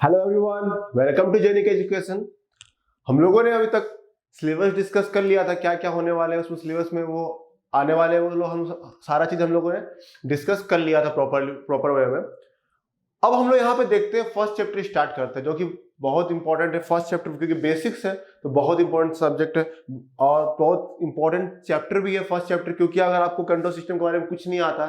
Hello everyone, welcome to Genic education. हम लोगों ने अभी तक सिलेबस डिस्कस कर लिया था, क्या क्या होने वाले हैं उसमें, सिलेबस में वो आने वाले वो लोग, हम सारा चीज हम लोगों ने डिस्कस कर लिया था प्रॉपर वे में। अब हम लोग यहाँ पे देखते हैं, फर्स्ट चैप्टर स्टार्ट करते हैं, जो कि बहुत इंपॉर्टेंट है फर्स्ट चैप्टर, क्योंकि बेसिक्स है तो बहुत इंपॉर्टेंट सब्जेक्ट है और बहुत इंपॉर्टेंट चैप्टर भी है फर्स्ट चैप्टर। क्योंकि अगर आपको कंट्रोल सिस्टम के बारे में कुछ नहीं आता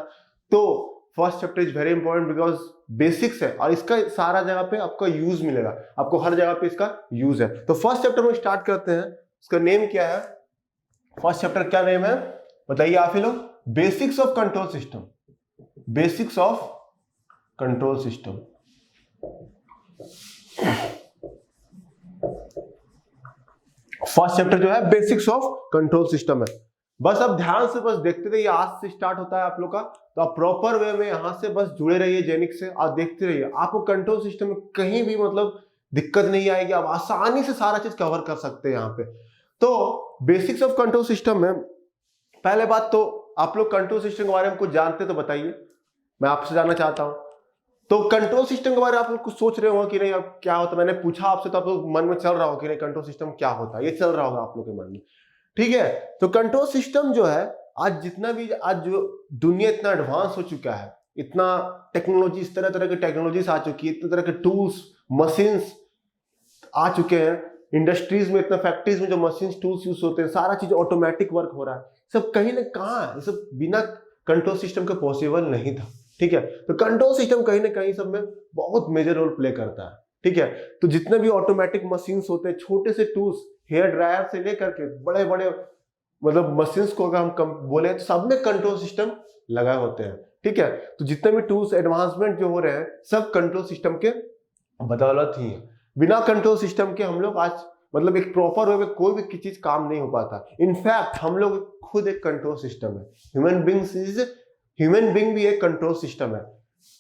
तो first chapter is very important, because basics है और इसका सारा जगह पे आपका यूज मिलेगा, आपको हर जगह पे इसका यूज है। तो फर्स्ट चैप्टर में स्टार्ट करते हैं। इसका नेम क्या है? फर्स्ट चैप्टर क्या नेम है बताइए आप ही लोग? Basics of control system. Basics of control system. First chapter जो है बेसिक्स ऑफ कंट्रोल सिस्टम है। बस अब ध्यान से बस देखते रहिए, आज से स्टार्ट होता है आप लोग का, तो आप प्रॉपर वे में यहां से बस जुड़े रहिए जेनिक से और देखते रहिए। आपको कंट्रोल सिस्टम में कहीं भी मतलब दिक्कत नहीं आएगी, आप आसानी से सारा चीज कवर कर सकते हैं यहाँ पे। तो बेसिक्स ऑफ कंट्रोल सिस्टम में पहले बात तो आप लोग कंट्रोल सिस्टम के बारे में कुछ जानते तो बताइए, मैं आपसे जानना चाहता हूं। तो कंट्रोल सिस्टम के बारे में आप लोग कुछ सोच रहे हो कि नहीं, अब क्या होता है? मैंने पूछा आपसे तो आप लोग मन में चल रहा हो कि नहीं कंट्रोल सिस्टम क्या होता है, ये चल रहा होगा आप लोग के मन में, ठीक है? तो कंट्रोल सिस्टम जो है, आज जितना भी आज जो दुनिया इतना एडवांस हो चुका है, इतना टेक्नोलॉजी, इस तरह तरह की टेक्नोलॉजीज आ चुकी है, इतने तरह के टूल्स मशीन्स आ चुके हैं, इंडस्ट्रीज में, इतना फैक्ट्रीज में जो मशीन्स टूल्स यूज होते हैं, सारा चीज ऑटोमेटिक वर्क हो रहा है। सब कहीं ना कहाँ है, ये सब बिना कंट्रोल सिस्टम के पॉसिबल नहीं था, ठीक है? तो कंट्रोल सिस्टम कहीं ना कहीं सब में बहुत मेजर रोल प्ले करता है, ठीक है? तो जितने भी ऑटोमेटिक मशीन्स होते हैं, छोटे से टूल्स, हेयर ड्रायर से लेकर के बड़े बड़े मतलब मशीन्स को अगर हम बोले तो सब में कंट्रोल सिस्टम लगाए होते हैं, ठीक है? तो जितने भी टूल्स एडवांसमेंट जो हो रहे हैं सब कंट्रोल सिस्टम के बदौलत ही है। बिना कंट्रोल सिस्टम के हम लोग आज मतलब एक प्रॉपर वे में कोई भी चीज काम नहीं हो पाता। इनफैक्ट हम लोग खुद एक कंट्रोल सिस्टम है। ह्यूमन बींग भी एक कंट्रोल सिस्टम है।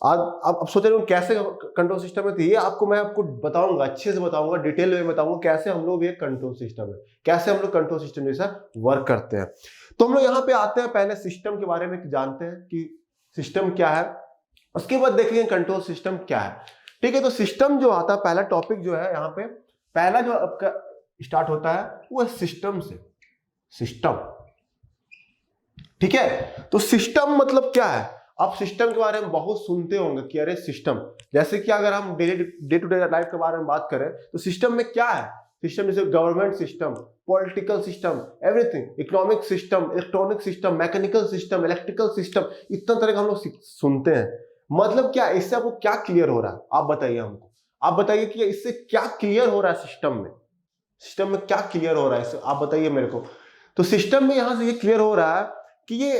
आज आप सोच रहे हो कैसे कंट्रोल सिस्टम है, तो ये मैं आपको बताऊंगा, अच्छे से बताऊंगा, डिटेल में बताऊंगा कैसे हम लोग भी एक कंट्रोल सिस्टम है, कैसे हम लोग कंट्रोल सिस्टम जैसा वर्क करते हैं। तो हम लोग यहाँ पे आते हैं, पहले सिस्टम के बारे में जानते हैं कि सिस्टम क्या है, उसके बाद देखेंगे कंट्रोल सिस्टम क्या है, ठीक है? तो सिस्टम जो आता है, पहला टॉपिक जो है यहाँ पे, पहला जो आपका स्टार्ट होता है वो है सिस्टम से। सिस्टम, ठीक है? तो सिस्टम मतलब क्या है? आप सिस्टम के बारे में बहुत सुनते होंगे कि अरे सिस्टम, जैसे कि अगर हम डे टू डे लाइफ के बारे में बात करें तो सिस्टम में क्या है? सिस्टम जैसे government system, political system, everything, economic system, electronic system, mechanical system, electrical system, इतना तरह का हम लोग सुनते हैं। मतलब क्या, इससे आपको क्या क्लियर हो रहा है? आप बताइए हमको, आप बताइए कि इससे क्या क्लियर हो रहा है सिस्टम में? सिस्टम में क्या क्लियर हो रहा है इससे आप बताइए मेरे को। तो सिस्टम में यहां से ये क्लियर हो रहा है कि ये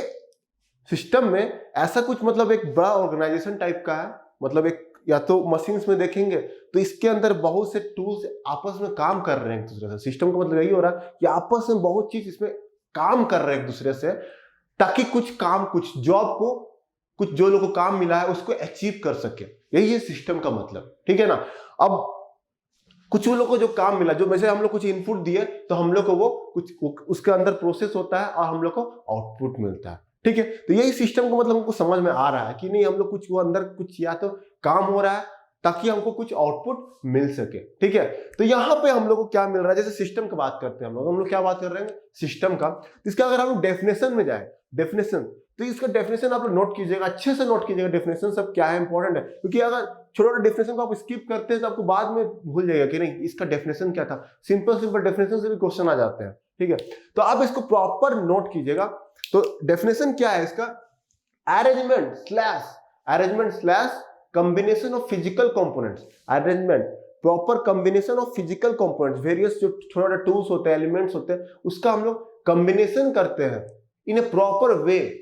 सिस्टम में ऐसा कुछ मतलब एक बड़ा ऑर्गेनाइजेशन टाइप का है। मतलब एक, या तो मशीन्स में देखेंगे तो इसके अंदर बहुत से टूल्स आपस में काम कर रहे हैं एक दूसरे से। सिस्टम का मतलब यही हो रहा है कि आपस में बहुत चीज इसमें काम कर रहे हैं एक दूसरे से, ताकि कुछ काम, कुछ जॉब को, कुछ जो लोगों को काम मिला है उसको अचीव कर सके। यही है सिस्टम का मतलब, ठीक है ना? अब कुछ लोगों को जो काम मिला, जो वैसे हम लोग कुछ इनपुट दिए तो हम लोग को वो कुछ उसके अंदर प्रोसेस होता है और हम लोग को आउटपुट मिलता है, ठीक है? तो यही सिस्टम का मतलब हमको समझ में आ रहा है कि नहीं, हम लोग कुछ वो अंदर कुछ या तो काम हो रहा है ताकि हमको कुछ आउटपुट मिल सके, ठीक है? तो यहाँ पे हम लोग को क्या मिल रहा है? जैसे सिस्टम की बात करते हैं हम लोग क्या बात कर रहे हैं? सिस्टम का। इसका अगर हम डेफिनेशन में जाए, डेफिनेशन, तो इसका डेफिनेशन आप लोग नोट कीजिएगा, अच्छे से नोट कीजिएगा डेफिनेशन सब क्या है, इंपॉर्टेंट है। क्योंकि अगर छोटा डेफिनेशन को आप स्किप करते हैं तो आपको बाद में भूल जाएगा कि नहीं इसका डेफिनेशन क्या था। सिंपल डेफिनेशन से भी क्वेश्चन आ जाते हैं, ठीक है? तो आप इसको प्रॉपर नोट कीजिएगा। तो डेफिनेशन क्या है इसका? Arrangement slash combination of physical components. Arrangement, proper combination of physical components, various जो छोटे टूल्स होते हैं, एलिमेंट्स होते हैं, उसका हम लोग कॉम्बिनेशन करते हैं in a proper way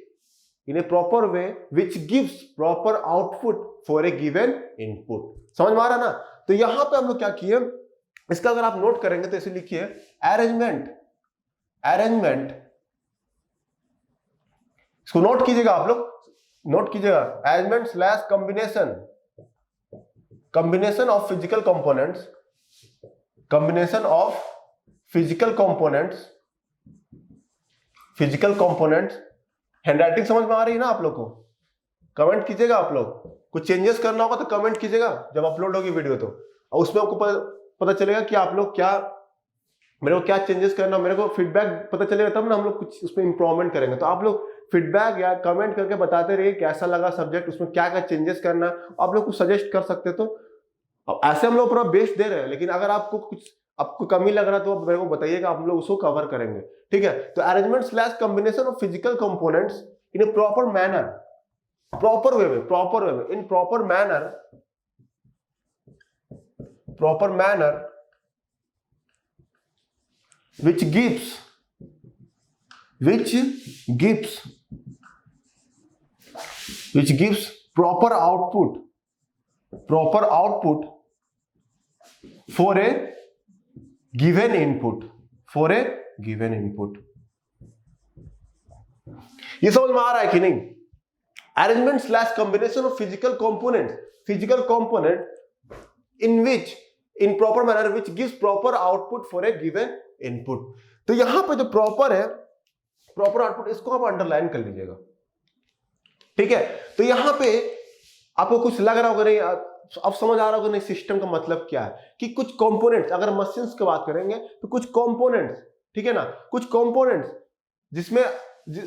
which gives proper output for a given input। समझ में आ रहा ना? तो यहां पे हम लोग क्या किए, इसका अगर आप नोट करेंगे तो ऐसे लिखिए अरेंजमेंट, इसको नोट कीजिएगा आप लोग, नोट कीजिएगा, arrangement slash combination of physical components. Handwriting समझ में आ रही है ना आप लोग को? कमेंट कीजिएगा आप लोग, कुछ चेंजेस करना होगा तो कमेंट कीजिएगा जब अपलोड होगी वीडियो। तो और उसमें आपको पता चलेगा कि आप लोग क्या, मेरे को क्या चेंजेस करना, मेरे को फीडबैक पता चलेगा, तब ना हम लोग कुछ उसमें इंप्रूवमेंट करेंगे। तो आप लोग फीडबैक या कमेंट करके बताते रहिए कैसा लगा सब्जेक्ट, उसमें क्या क्या चेंजेस करना, आप लोग कुछ सजेस्ट कर सकते। तो अब ऐसे हम लोग पूरा बेस्ट दे रहे हैं, लेकिन अगर आपको कुछ आपको कमी लग रहा है तो आप मेरे को बताइएगा, हम लोग उसको कवर करेंगे, ठीक है। तो arrangement slash combination of physical components in a proper manner, proper way में, in proper manner which gives proper output for a given input, ये समझ में आ रहा है कि नहीं? Arrangement slash combination of physical component in proper manner which gives proper output for a given input. तो यहां पे जो प्रॉपर आउटपुट, इसको आप अंडरलाइन कर लीजिएगा, ठीक है। तो यहां पे आपको कुछ लग रहा होगा नहीं, अब समझ आ रहा होगा नहीं सिस्टम का मतलब क्या है, कि कुछ कंपोनेंट्स, अगर मशीन्स की बात करेंगे तो कुछ कंपोनेंट्स, ठीक है ना, कुछ कंपोनेंट्स जिसमें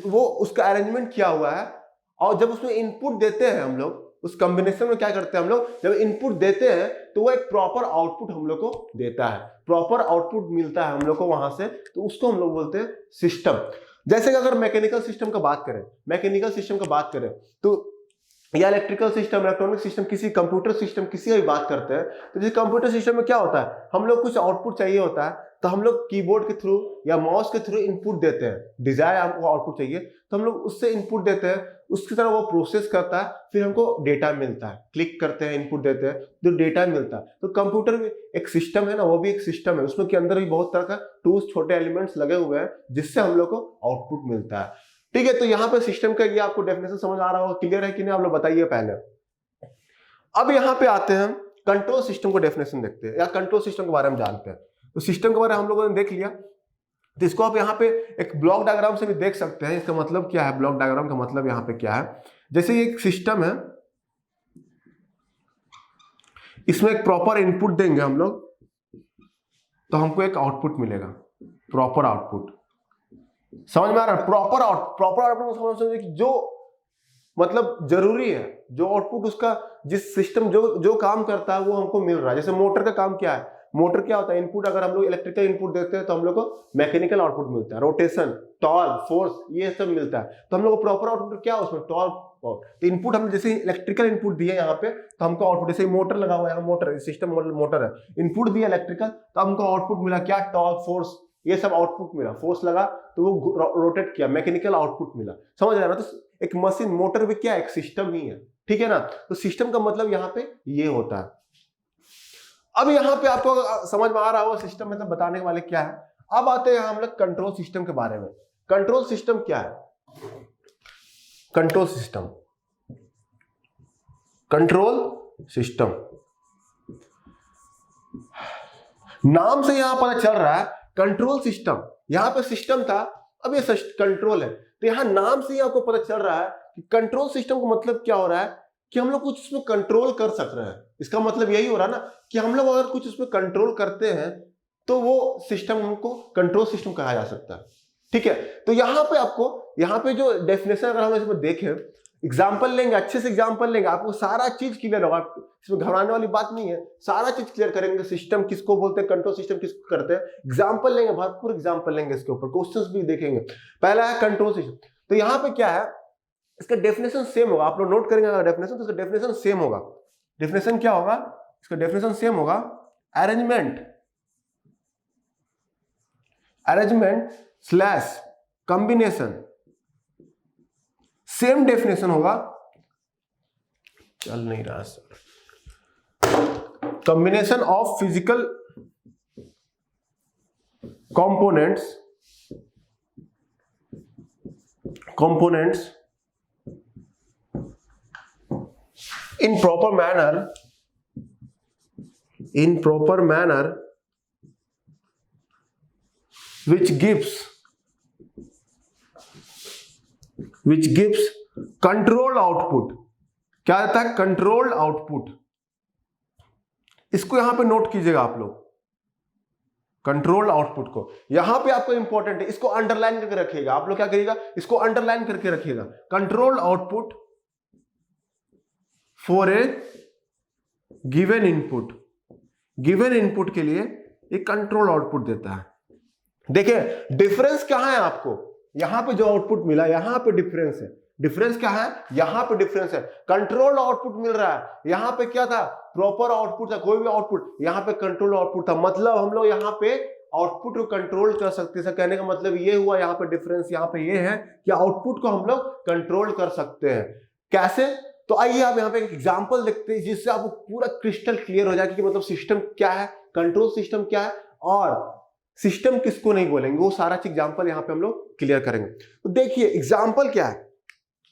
वो उसका अरेंजमेंट किया हुआ है, और जब उसमें इनपुट देते हैं हम लोग, उस कॉम्बिनेशन में क्या करते हैं हम लोग, जब इनपुट देते हैं तो वो एक प्रॉपर आउटपुट हम लोग को देता है, प्रॉपर आउटपुट मिलता है हम लोग को वहां से, तो उसको हम लोग बोलते हैं सिस्टम। जैसे कि अगर मैकेनिकल सिस्टम का बात करें तो या इलेक्ट्रिकल सिस्टम, इलेक्ट्रॉनिक सिस्टम, किसी कंप्यूटर सिस्टम, किसी का भी बात करते हैं, तो जैसे कंप्यूटर सिस्टम में क्या होता है, हम लोग कुछ आउटपुट चाहिए होता है, तो हम लोग कीबोर्ड के थ्रू या माउस के थ्रू इनपुट देते हैं, डिजायर हमको आउटपुट चाहिए तो हम लोग उससे इनपुट देते हैं, उसकी तरह वो प्रोसेस करता है, फिर हमको डेटा मिलता है, क्लिक करते हैं, इनपुट देते हैं तो डेटा मिलता है। तो कंप्यूटर भी एक सिस्टम है ना, वो भी एक सिस्टम है, उसमें के अंदर भी बहुत तरह का टूल्स, छोटे एलिमेंट्स लगे हुए हैं जिससे हम लोग को आउटपुट मिलता है, ठीक है। तो यहाँ पे सिस्टम का ये आपको डेफिनेशन समझ आ रहा होगा, क्लियर है कि नहीं, आप लोग बताइए पहले। अब यहाँ पे आते हैं, कंट्रोल सिस्टम को डेफिनेशन देखते हैं, या कंट्रोल सिस्टम के बारे में जानते हैं। तो सिस्टम के बारे में हम लोगों ने देख लिया, तो इसको आप यहाँ पे एक ब्लॉक डायग्राम से भी देख सकते हैं, इसका मतलब क्या है, ब्लॉक डायग्राम का मतलब यहाँ पे क्या है। जैसे ये एक सिस्टम है, इसमें एक प्रॉपर इनपुट देंगे हम लोग तो हमको एक आउटपुट मिलेगा, प्रॉपर आउटपुट। समझ में आ रहा है? प्रॉपर आउटपुट समझ कि जो मतलब जरूरी है, जो आउटपुट उसका, जिस सिस्टम जो काम करता है वो हमको मिल रहा है। जैसे मोटर का काम क्या है, मोटर क्या होता है, इनपुट, अगर हम लोग इलेक्ट्रिकल इनपुट देते हैं तो हम लोग को मैकेनिकल आउटपुट मिलता है, रोटेशन, टॉर्क, फोर्स, ये सब मिलता है। तो हम लोग को प्रॉपर आउटपुट क्या है उसमें, टॉर्क। तो इनपुट हम जैसे इलेक्ट्रिकल इनपुट दिए यहाँ पे तो हमको आउटपुट, जैसे मोटर लगा हुआ है, मोटर सिस्टम मोटर है, इनपुट दिया इलेक्ट्रिकल तो हमको आउटपुट मिला क्या, टॉर्क, फोर्स, ये सब आउटपुट मिला। फोर्स लगा तो वो रोटेट किया, मैकेनिकल आउटपुट मिला। समझ रहे हैं ना? तो एक मशीन, मोटर भी क्या, एक सिस्टम ही है, ठीक है ना। तो सिस्टम का मतलब यहाँ पे ये होता है। अब यहाँ पे आपको समझ में आ रहा होगा सिस्टम मतलब बताने वाले क्या है। अब आते हैं हम लोग कंट्रोल सिस्टम के बारे में। कंट्रोल सिस्टम क्या है? कंट्रोल सिस्टम नाम से यहां पता चल रहा है कंट्रोल सिस्टम, यहां पे सिस्टम था, अब ये कंट्रोल है। तो यहां नाम से ही आपको पता चल रहा है कि कंट्रोल सिस्टम का मतलब क्या हो रहा है, कि हम लोग कुछ उसमें कंट्रोल कर सक रहे हैं। इसका मतलब यही हो रहा है ना कि हम लोग अगर कुछ उसमें कंट्रोल करते हैं तो वो सिस्टम हमको कंट्रोल सिस्टम कहा जा सकता है, ठीक है। तो यहाँ पे आपको, यहाँ पे जो डेफिनेशन अगर हम इसमें देखें, एग्जाम्पल लेंगे, अच्छे से एग्जाम्पल लेंगे, आपको सारा चीज क्लियर होगा, इसमें घबराने वाली बात नहीं है, सारा चीज क्लियर करेंगे। सिस्टम किसको बोलते हैं, कंट्रोल सिस्टम किसको करते हैं, एग्जाम्पल लेंगे, भरपूर एग्जाम्पल लेंगे, इसके ऊपर क्वेश्चंस भी देखेंगे। पहला है कंट्रोल सिस्टम। तो यहाँ पे क्या है, इसका डेफिनेशन सेम होगा, आप लोग नोट करेंगे अगर डेफिनेशन, तो इसका डेफिनेशन सेम होगा। डेफिनेशन क्या होगा, इसका डेफिनेशन सेम होगा, arrangement slash combination, same definition होगा। चल नहीं रहा sir, combination of physical components in proper manner which gives controlled output। क्या आता है, कंट्रोल्ड आउटपुट, इसको यहां पे नोट कीजिएगा आप लोग, कंट्रोल आउटपुट को। यहां पे आपको इंपॉर्टेंट है, इसको अंडरलाइन करके रखिएगा। आप लोग क्या करिएगा, इसको अंडरलाइन करके रखिएगा। Control output for a given input, given input के लिए एक कंट्रोल आउटपुट देता है। देखिए डिफरेंस कहां है आपको, यहां पे जो आउटपुट मिला यहां पे डिफरेंस है। डिफरेंस क्या है, यहां पे डिफरेंस है। कंट्रोल आउटपुट मिल रहा है, यहां पे क्या था, प्रॉपर आउटपुट था, कोई भी आउटपुट, यहां पे कंट्रोल आउटपुट था। मतलब हम लोग यहां पे आउटपुट को कंट्रोल कर सकते हैं। कहने का मतलब ये हुआ, यहां पे डिफरेंस यहां पे ये है कि आउटपुट को हम लोग कंट्रोल कर सकते हैं। कैसे, तो आइए आप यहां पे एक एग्जांपल देखते हैं जिससे आपको पूरा क्रिस्टल क्लियर हो जाएगा कि मतलब सिस्टम क्या है, कंट्रोल सिस्टम क्या है और सिस्टम किसको नहीं बोलेंगे, वो सारा एग्जांपल यहां पे हम लोग क्लियर करेंगे। तो देखिए एग्जांपल क्या है,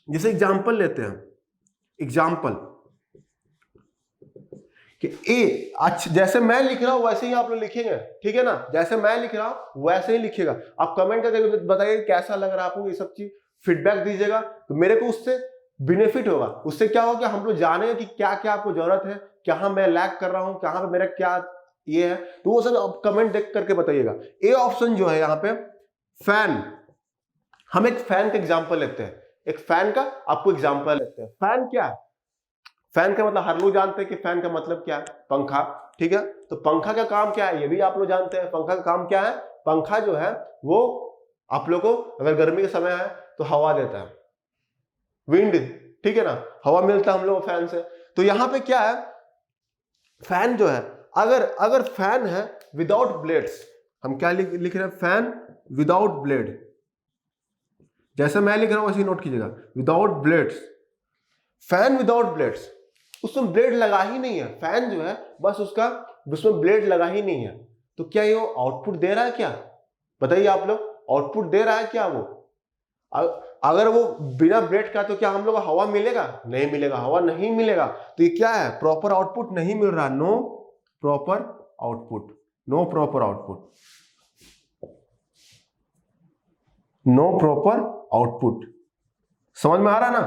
जैसे एग्जांपल लेते हैं, एग्जांपल कि ए, अच्छा जैसे मैं लिख रहा हूं वैसे ही आप लोग लिखेंगे, ठीक है ना, जैसे मैं लिख रहा हूं वैसे ही लिखिएगा। आप कमेंट करके बताइए कैसा लग रहा है आपको, ये सब चीज फीडबैक दीजिएगा, तो मेरे को उससे बेनिफिट होगा। उससे क्या होगा कि हम लोग जाने कि क्या क्या आपको जरूरत है, कहां मैं लैग कर रहा हूं, कहां पे मेरा क्या ये है, तो वो सब आप कमेंट देख करके बताइएगा। ए ऑप्शन जो है यहाँ पे फैन, हम एक फैन का एग्जांपल लेते हैं, एक फैन का आपको एग्जांपल लेते हैं। फैन क्या है, फैन का मतलब हर लोग जानते हैं कि फैन का मतलब क्या है, पंखा, ठीक है। तो पंखा का काम क्या है ये भी आप लोग जानते हैं। पंखा का काम क्या है, पंखा जो है वो आप लोग को अगर गर्मी का समय है तो हवा देता है, विंड, ठीक है ना, हवा मिलता है हम लोग फैन से। तो यहां पे क्या है, फैन जो है, अगर फैन है विदाउट ब्लेड्स, हम क्या लिख रहे हैं, फैन विदाउट ब्लेड, जैसे मैं लिख रहा हूं वैसे नोट कीजिएगा, without blades, fan without blades, उसमें ब्लेड लगा ही नहीं है, फैन जो है बस उसमें ब्लेड लगा ही नहीं है। तो क्या ये आउटपुट दे रहा है क्या, बताइए आप लोग, आउटपुट दे रहा है क्या वो? अगर वो बिना ब्लेड का तो क्या हम लोग को हवा मिलेगा, नहीं मिलेगा, हवा नहीं मिलेगा। तो ये क्या है, प्रॉपर आउटपुट नहीं मिल रहा, no proper output, no proper output, no proper output, समझ में आ रहा ना,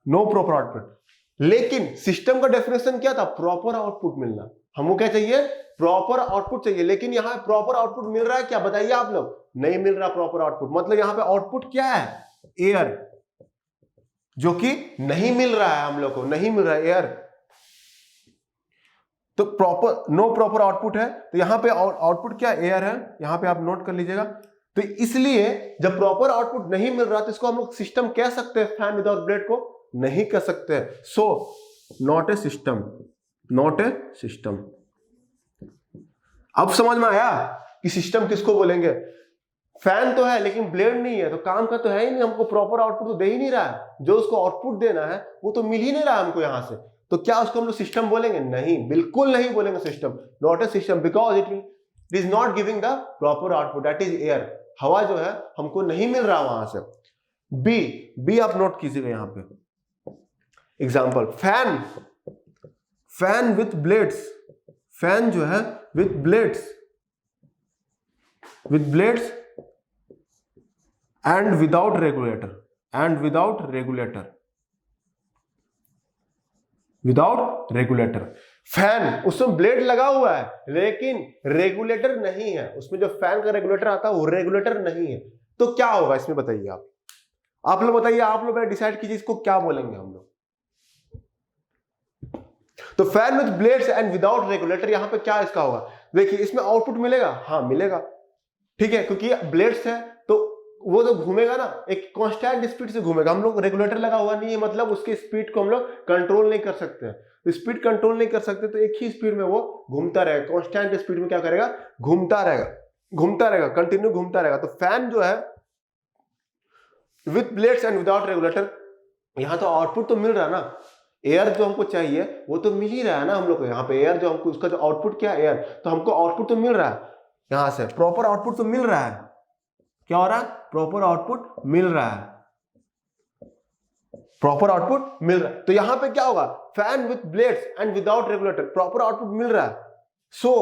नो प्रॉपर आउटपुट। लेकिन सिस्टम का डेफिनेशन क्या था, प्रॉपर आउटपुट मिलना, हमको क्या चाहिए, प्रॉपर आउटपुट चाहिए। लेकिन यहां प्रॉपर आउटपुट मिल रहा है क्या, बताइए आप लोग, नहीं मिल रहा प्रॉपर आउटपुट। मतलब यहां पे आउटपुट क्या है, एयर, जो कि नहीं मिल रहा है हम लोग को, नहीं मिल रहा है एयर। तो प्रॉपर, नो प्रॉपर आउटपुट है, तो यहां पे आउटपुट क्या, एयर है, यहां पे आप नोट कर लीजिएगा। तो इसलिए जब प्रॉपर आउटपुट नहीं मिल रहा तो इसको हम लोग सिस्टम कह सकते हैं, फैन विदाउट ब्लेड को नहीं कह सकते। So not a system, not a system. अब समझ में आया कि सिस्टम किसको बोलेंगे। फैन तो है लेकिन ब्लेड नहीं है, तो काम का तो है ही नहीं, हमको प्रॉपर आउटपुट तो दे ही नहीं रहा है, जो उसको आउटपुट देना है वो तो मिल ही नहीं रहा हमको यहां से। तो क्या उसको हम लोग सिस्टम बोलेंगे, नहीं, बिल्कुल नहीं बोलेंगे system, not a system, because it is not giving the proper output, that is air, हवा जो है हमको नहीं मिल रहा वहां से। बी आप नोट कीजिएगा यहां पे example, fan with blades, fan जो है with blades and without regulator, and without regulator. Fan उसमें ब्लेड लगा हुआ है लेकिन रेगुलेटर नहीं है, उसमें जो फैन का रेगुलेटर आता है वो रेगुलेटर नहीं है। तो क्या होगा इसमें बताइए आप लोग बताइए, आप लोग डिसाइड कीजिए इसको क्या बोलेंगे हम लोग। तो fan with blades and without regulator, यहां पे क्या इसका होगा, देखिए इसमें आउटपुट मिलेगा, हाँ मिलेगा, ठीक है, क्योंकि ब्लेड्स है तो वो तो घूमेगा ना, एक कांस्टेंट स्पीड से घूमेगा। हम लोग रेगुलेटर लगा हुआ नहीं है, मतलब उसकी स्पीड को हम लोग कंट्रोल नहीं कर सकते हैं। तो स्पीड कंट्रोल नहीं कर सकते तो एक ही स्पीड में वो घूमता रहेगा, कांस्टेंट स्पीड में क्या करेगा, घूमता रहेगा, कंटिन्यू घूमता रहेगा। तो फैन जो है with blades and without regulator, यहां तो आउटपुट तो मिल रहा है ना, एयर जो हमको चाहिए वो तो मिल ही रहा है ना हम लोग को। यहाँ पे एयर जो हमको, उसका जो आउटपुट क्या है, एयर, तो हमको आउटपुट तो मिल रहा है, यहां से प्रॉपर आउटपुट तो मिल रहा है। क्या हो रहा है, प्रॉपर आउटपुट मिल रहा है, प्रॉपर आउटपुट मिल रहा है। तो यहां पे क्या होगा, fan with blades and without regulator, proper output मिल रहा है, so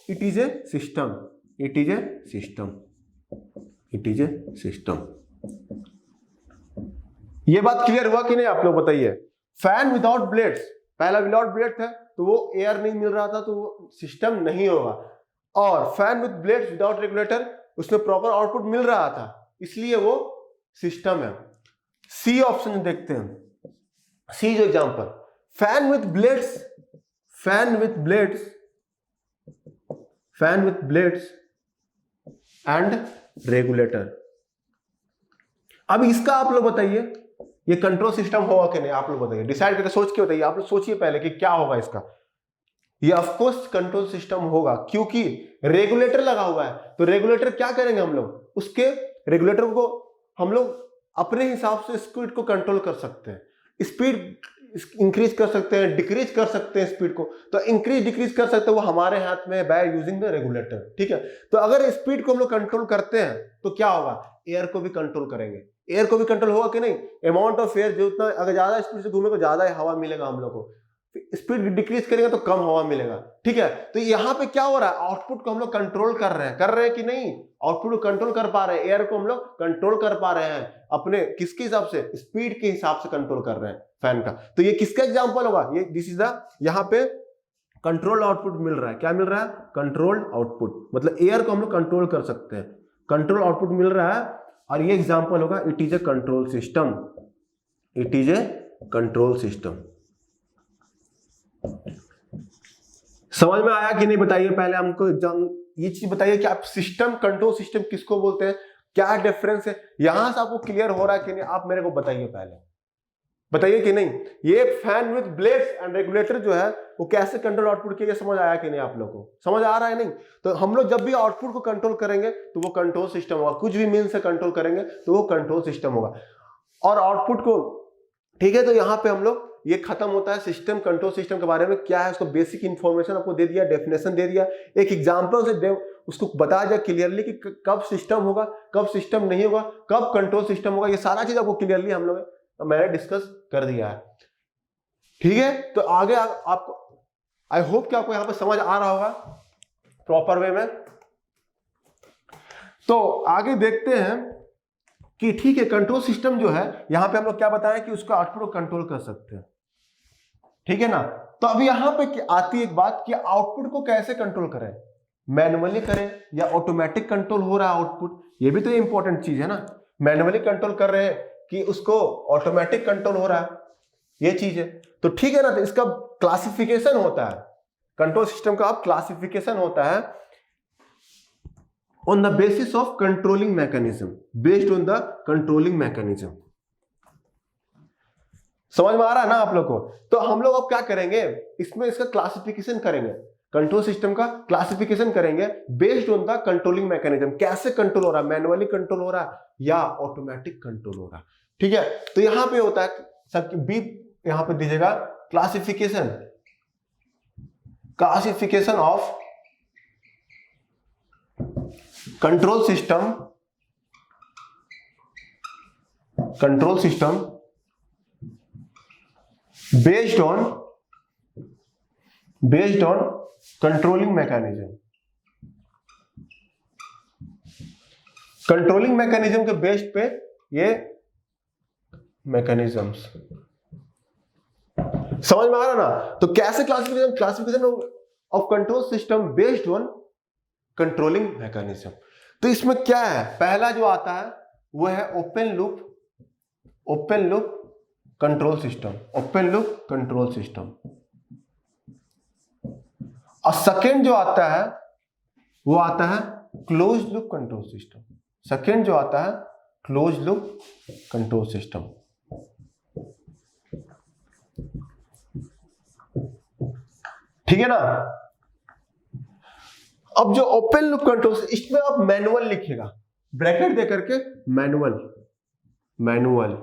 it is a system, it is a system, it is a system. ये बात क्लियर हुआ कि नहीं आप लोग बताइए। फैन विदाउट ब्लेड्स, पहला विदाउट ब्लेड था, तो वो एयर नहीं मिल रहा था, तो वो सिस्टम नहीं होगा। और fan with blades without regulator, उसमें प्रॉपर आउटपुट मिल रहा था, इसलिए वो सिस्टम है। सी ऑप्शन देखते हैं, सी जो example, fan with blades, fan with blades, fan with blades and regulator. अब इसका आप लोग बताइए, ये कंट्रोल सिस्टम होगा कि नहीं, आप लोग बताइए, डिसाइड करके सोच के बताइए। आप लोग सोचिए पहले कि क्या होगा इसका। ये ऑफ कोर्स कंट्रोल सिस्टम होगा, क्योंकि रेगुलेटर लगा हुआ है। तो रेगुलेटर क्या करेंगे हम लोग, उसके रेगुलेटर को हम लोग अपने हिसाब से स्पीड को कंट्रोल कर सकते हैं, स्पीड इंक्रीज कर सकते हैं, डिक्रीज कर सकते हैं स्पीड को। तो इंक्रीज डिक्रीज कर सकते हैं, वो हमारे हाथ में है बाय यूजिंग द रेगुलेटर, ठीक है। तो अगर स्पीड को हम लोग कंट्रोल करते हैं तो क्या होगा, एयर को भी कंट्रोल करेंगे। एयर को भी कंट्रोल होगा कि नहीं, अमाउंट ऑफ एयर जो उतना, अगर ज्यादा स्पीड से घूमेगा ज्यादा हवा मिलेगा हम लोग को, स्पीड डिक्रीज करेंगे तो कम हवा मिलेगा, ठीक है। तो यहाँ पे क्या हो रहा है, आउटपुट को हम लोग कंट्रोल कर रहे हैं कि नहीं, आउटपुट को कंट्रोल कर पा रहे हैं, एयर को हम लोग कंट्रोल कर पा रहे हैं अपने किसके हिसाब से, स्पीड के हिसाब से कंट्रोल कर रहे हैं फैन का। तो ये किसका एग्जांपल होगा, ये दिस इज द, यहाँ पे कंट्रोल आउटपुट मिल रहा है। क्या मिल रहा है, कंट्रोल आउटपुट, मतलब एयर को हम लोग कंट्रोल कर सकते हैं, कंट्रोल आउटपुट मिल रहा है। और ये एग्जांपल होगा, it is A control system, it is A control system. समझ में आया कि नहीं, बताइए पहले हमको ये चीज बताइए कि आप सिस्टम, कंट्रोल सिस्टम किसको बोलते हैं, क्या डिफरेंस है, यहां से आपको क्लियर हो रहा है कि नहीं, आप मेरे को बताइए पहले, बताइए कि नहीं। ये fan with blades and regulator जो है वो कैसे कंट्रोल आउटपुट किया, समझ आया कि नहीं, आप लोग को समझ आ रहा है नहीं। तो हम लोग जब भी आउटपुट को कंट्रोल करेंगे तो वो कंट्रोल सिस्टम होगा, कुछ भी मीन से कंट्रोल करेंगे तो वो कंट्रोल सिस्टम होगा। और आउटपुट को, ठीक है, तो यहाँ पे हम लोग ये खत्म होता है सिस्टम, कंट्रोल सिस्टम के बारे में क्या है, उसको बेसिक इंफॉर्मेशन आपको दे दिया, डेफिनेशन दे दिया, एक एग्जांपल से उसको बता दिया क्लियरली कि कब सिस्टम होगा, कब सिस्टम नहीं होगा, कब कंट्रोल सिस्टम होगा, ये सारा चीज आपको क्लियरली हम लोग मैंने डिस्कस कर दिया है, ठीक है। तो आगे आपको, आई होप कि आपको यहाँ पे समझ आ रहा होगा प्रॉपर वे में। तो आगे देखते हैं कि ठीक है, कंट्रोल सिस्टम जो है यहाँ पे हम लोग क्या बताएं कि उसका आउटपुट को कंट्रोल कर सकते हैं, ठीक है ना। तो अब यहाँ पे आती है एक बात कि आउटपुट को कैसे कंट्रोल करें, मैनुअली करें या ऑटोमेटिक कंट्रोल हो रहा है आउटपुट, ये भी तो इंपॉर्टेंट चीज है ना। मैनुअली कंट्रोल कर रहे हैं कि उसको ऑटोमेटिक कंट्रोल हो रहा है, ये चीज है। तो ठीक है ना, तो इसका क्लासिफिकेशन होता है, कंट्रोल सिस्टम का अब क्लासिफिकेशन होता है on the basis of controlling mechanism, based on the controlling mechanism. समझ में आ रहा है ना आप लोग को। तो हम लोग अब क्या करेंगे, इसमें इसका क्लासिफिकेशन करेंगे, कंट्रोल सिस्टम का क्लासिफिकेशन करेंगे based on the controlling mechanism, कैसे कंट्रोल हो रहा है, मैनुअली कंट्रोल हो रहा है या ऑटोमेटिक कंट्रोल हो रहा है, ठीक है। तो यहां पे होता है सबकी बी, यहां पे दीजिएगा classification, classification of control system, control system based on controlling mechanism, controlling mechanism के बेस्ड पे ये मैकेनिज्म्स, समझ में आ रहा ना। तो कैसे classification, classification of control system based on controlling mechanism. तो इसमें क्या है, पहला जो आता है वो है open loop, open loop control system, open loop control system. और सेकेंड जो आता है वो आता है close loop control system, second जो आता है क्लोज लूप कंट्रोल सिस्टम। ठीक है ना। अब जो ओपन लूप कंट्रोल, इसमें आप मैनुअल लिखिएगा, ब्रैकेट दे करके मैनुअल, मैनुअल।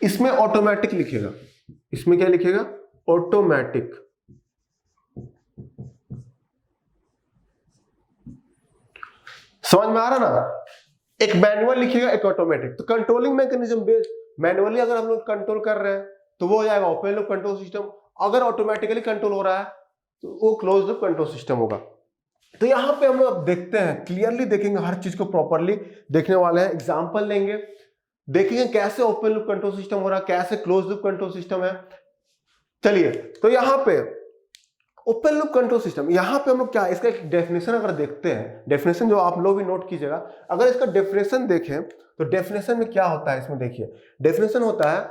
इसमें ऑटोमेटिक लिखेगा, इसमें क्या लिखेगा, ऑटोमेटिक। समझ में आ रहा ना, एक मैनुअल लिखेगा, एक ऑटोमेटिक। तो कंट्रोलिंग मैकेनिज्म बेस्ड, मैनुअली अगर हम लोग कंट्रोल कर रहे हैं तो वो हो जाएगा ओपन लूप कंट्रोल सिस्टम, अगर ऑटोमेटिकली कंट्रोल हो रहा है तो वो क्लोज लूप कंट्रोल सिस्टम होगा। तो यहां पे हम लोग देखते हैं, क्लियरली देखेंगे, हर चीज को प्रॉपरली देखने वाले हैं, एग्जांपल लेंगे, देखेंगे कैसे ओपन लूप कंट्रोल सिस्टम हो रहा है, कैसे क्लोज लूप कंट्रोल सिस्टम है। चलिए, तो यहां पे ओपन लूप कंट्रोल सिस्टम, यहां पे हम लोग क्या, इसका एक डेफिनेशन अगर देखते हैं, डेफिनेशन जो आप लोग भी नोट कीजिएगा, अगर इसका डेफिनेशन देखें तो डेफिनेशन में क्या होता है, इसमें देखिए डेफिनेशन होता है,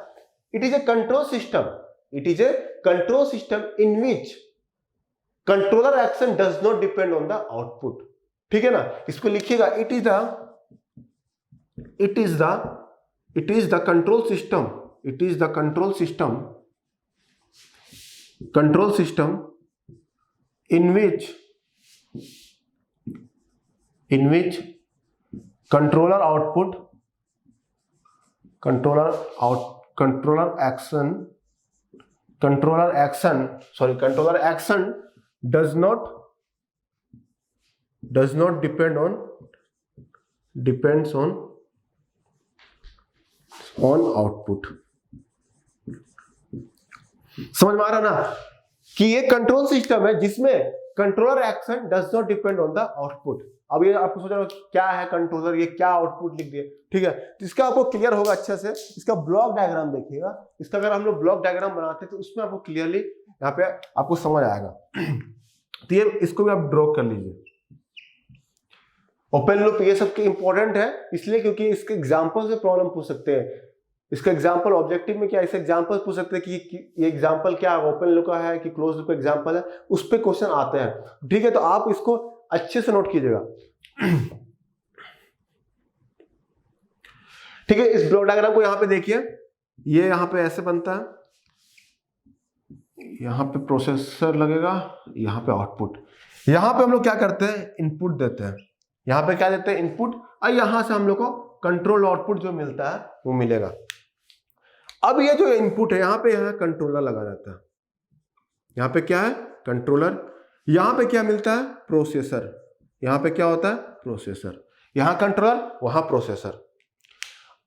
it is A control system, it is A control system in which controller action does not depend on the output. ठीक है ना, इसको लिखिएगा, it is the control system, it is the control system in which controller action does not depends on output। समझ में आ रहा ना कि ये कंट्रोल सिस्टम है जिसमें controller action does not depend on the output. अब ये आपको सोच रहे हो क्या है कंट्रोलर, ये क्या आउटपुट लिख दिए, ठीक है, तो इसका आपको क्लियर होगा अच्छे से। इसका ब्लॉक डायग्राम देखिएगा, इसका अगर हम लोग ब्लॉक डायग्राम बनाते हैं तो उसमें आपको क्लियरली यहाँ पे आपको समझ आएगा। तो ये इसको भी आप ड्रॉ कर लीजिए। ओपन लूप ये सब इंपॉर्टेंट है इसलिए क्योंकि इसके एग्जाम्पल से प्रॉब्लम पूछ सकते हैं। इसका एग्जांपल ऑब्जेक्टिव में क्या, इसे एग्जांपल पूछ सकते हैं कि ये एग्जांपल क्या है, ओपन लूप का है कि क्लोज लूप का एग्जांपल है, उस पे क्वेश्चन आते हैं। ठीक है, तो आप इसको अच्छे से नोट कीजिएगा। ठीक है, इस ब्लॉक डायग्राम को यहां पे देखिए, ये यहां पे ऐसे बनता है, यहां पे प्रोसेसर लगेगा, यहां पे आउटपुट। यहां पे हम लोग क्या करते हैं, इनपुट देते हैं, यहां पे क्या देते हैं, इनपुट, और यहां से हम लोग को कंट्रोल आउटपुट जो मिलता है वो मिलेगा। अब ये जो इनपुट है यहां पे कंट्रोलर लगा रहता है, यहां पे क्या है, कंट्रोलर, यहां पे क्या मिलता है, प्रोसेसर, यहां पे क्या होता है, प्रोसेसर, यहां कंट्रोलर, वहां प्रोसेसर।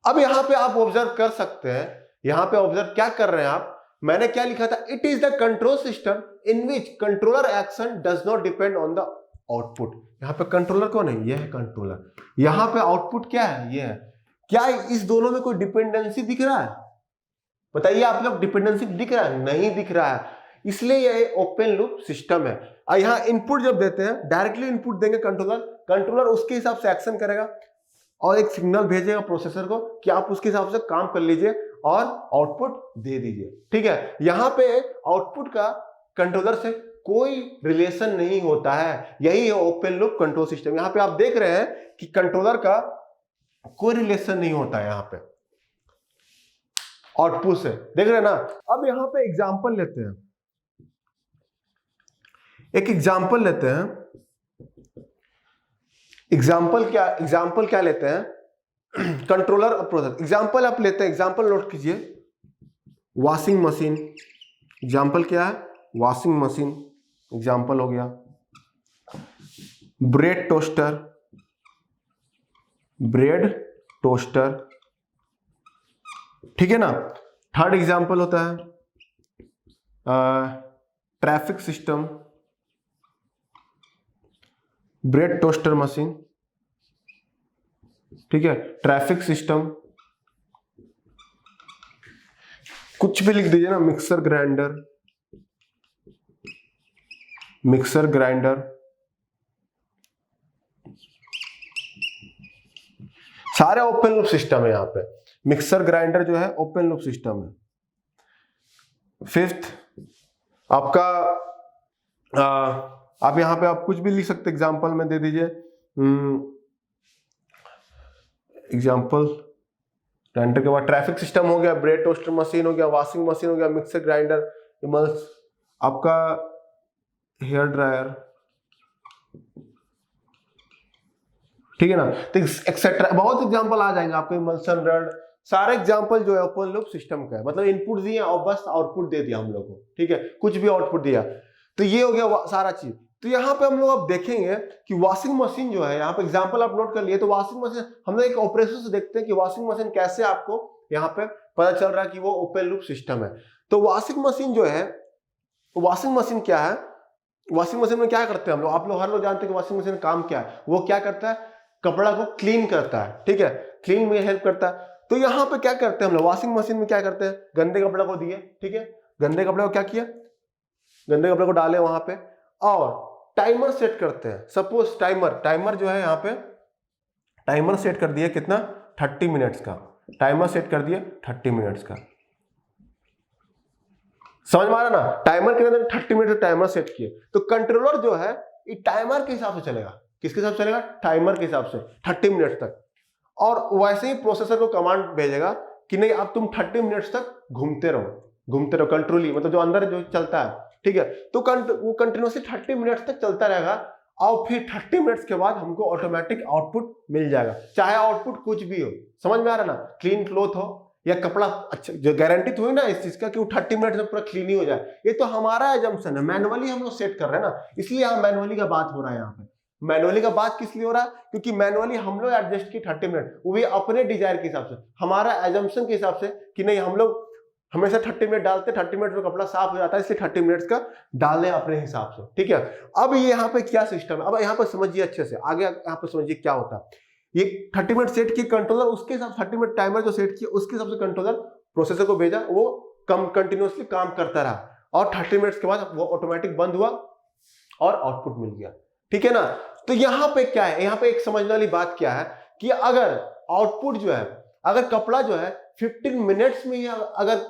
अब यहां पे आप ऑब्जर्व कर सकते हैं, यहां पे ऑब्जर्व क्या कर रहे हैं आप, मैंने क्या लिखा था, it is the control system in which controller action does not depend on the output. यहां पे कंट्रोलर कौन है, ये है कंट्रोलर, यहां पे आउटपुट क्या है, ये है। क्या इस दोनों में कोई डिपेंडेंसी दिख रहा है, बताइए आप लोग, डिपेंडेंसी दिख रहा है, नहीं दिख रहा है, इसलिए ये ओपन लूप सिस्टम है। और यहाँ इनपुट जब देते हैं, डायरेक्टली इनपुट देंगे कंट्रोलर उसके हिसाब से एक्शन करेगा और एक सिग्नल भेजेगा प्रोसेसर को कि आप उसके हिसाब से काम कर लीजिए और आउटपुट दे दीजिए। ठीक है, यहाँ पे आउटपुट का कंट्रोलर से कोई रिलेशन नहीं होता है, यही है ओपन लूप कंट्रोल सिस्टम। यहाँ पे आप देख रहे हैं कि कंट्रोलर का कोई रिलेशन नहीं होता है यहाँ पे आउटपुट से, देख रहे हैं ना। अब यहां पे एग्जांपल लेते हैं, एक एग्जांपल लेते हैं, एग्जांपल क्या लेते हैं, कंट्रोलर और प्रोसेसर। एग्जांपल आप लेते हैं, एग्जांपल नोट कीजिए, वॉशिंग मशीन, एग्जांपल क्या है, वॉशिंग मशीन एग्जांपल हो गया, ब्रेड टोस्टर, ठीक है ना। थर्ड एग्जांपल होता है traffic system, bread toaster machine, ठीक है, ट्रैफिक सिस्टम, कुछ भी लिख दीजिए ना, मिक्सर ग्राइंडर, सारे ओपन लूप सिस्टम है। यहां पे मिक्सर ग्राइंडर जो है ओपन लूप सिस्टम है। फिफ्थ आपका आप यहां पे आप कुछ भी लिख सकते, एग्जांपल में दे दीजिए, एग्जांपल ग्राइंडर के बाद ट्रैफिक सिस्टम हो गया, ब्रेड टोस्टर मशीन हो गया, वॉशिंग मशीन हो गया, मिक्सर ग्राइंडर, इमल्स, आपका हेयर ड्रायर, ठीक है ना। तो एक्सेट्रा बहुत एग्जांपल आ जाएंगे आपको, इमल्सन रड, सारे एग्जांपल जो है ओपन लूप सिस्टम का है। मतलब इनपुट दिए और बस आउटपुट दे दिया हम लोग को, ठीक है, कुछ भी आउटपुट दिया, तो ये हो गया सारा चीज। तो यहाँ पे हम लोग अब देखेंगे कि वॉशिंग मशीन जो है, यहाँ पे एग्जांपल आप नोट कर लिए, तो वॉशिंग मशीन हम लोग एक ऑपरेशन से देखते हैं कि वॉशिंग मशीन कैसे आपको यहाँ पे पता चल रहा है कि वो ओपन लूप सिस्टम है। तो वॉशिंग मशीन जो है, वॉशिंग मशीन क्या है, वॉशिंग मशीन में क्या करते हैं हम लोग, आप लोग हर लोग जानते हैं कि वॉशिंग मशीन काम क्या है, वो क्या करता है, कपड़ा को क्लीन करता है, ठीक है, क्लीन में हेल्प करता है। तो यहाँ पे क्या करते हैं हम लोग, वॉशिंग मशीन में क्या करते हैं, गंदे कपड़ा को दिए, ठीक है, गंदे कपड़े को क्या किया, गंदे कपड़े को डाले वहां पे और टाइमर सेट करते हैं। सपोज टाइमर जो है यहाँ पे टाइमर सेट कर दिया कितना 30 मिनट्स का, टाइमर सेट कर दिया 30 मिनट्स का, समझ में आ रहा ना, टाइमर कितने 30 मिनट का टाइमर सेट किए। तो कंट्रोलर जो है ये टाइमर के हिसाब से चलेगा, किसके हिसाब से चलेगा, टाइमर के हिसाब से 30 मिनट तक। और वैसे ही प्रोसेसर को कमांड भेजेगा कि नहीं अब तुम 30 मिनट्स तक घूमते रहो कंट्रोली, मतलब जो अंदर जो चलता है, ठीक है। तो वो कंटिन्यूसली 30 मिनट्स तक चलता रहेगा और फिर 30 मिनट्स के बाद हमको ऑटोमेटिक आउटपुट मिल जाएगा, चाहे आउटपुट कुछ भी हो। समझ में आ रहा ना, क्लीन क्लॉथ हो या कपड़ा अच्छा, जो गारंटी तो हुई ना इस चीज का कि वो 30 मिनट में पूरा क्लीन ही हो जाए, ये तो हमारा एजम्पशन है, मैनुअली हम लोग सेट कर रहे हैं ना, इसलिए यहाँ मैनुअली का बात हो रहा है। यहाँ पे मैनुअली का बात किस लिए हो रहा है, क्योंकि मैनुअली हम लोग एडजस्ट की 30 मिनट, वो भी अपने डिजायर के हिसाब से, हमारा एजम्पशन के हिसाब से कि नहीं हम लोग हमेशा 30 मिनट डालते, 30 मिनट में कपड़ा साफ हो जाता है, इसलिए 30 मिनट्स का डालें अपने हिसाब से, ठीक है। अब ये यहाँ पे क्या सिस्टम है, अब यहाँ पे समझिए अच्छे से, आगे यहाँ पे समझिए क्या होता है। ये 30 मिनट सेट की कंट्रोलर, उसके हिसाब 30 मिनट टाइमर जो सेट किया उसके हिसाब से कंट्रोलर प्रोसेसर को भेजा, वो कंटिन्यूअसली काम करता रहा और 30 मिनट्स के बाद वो ऑटोमेटिक बंद हुआ और आउटपुट मिल गया, ठीक है ना। तो यहाँ पे क्या है, यहाँ पे एक समझने वाली बात क्या है कि अगर आउटपुट जो है, अगर कपड़ा जो है 15 मिनट्स में ही अगर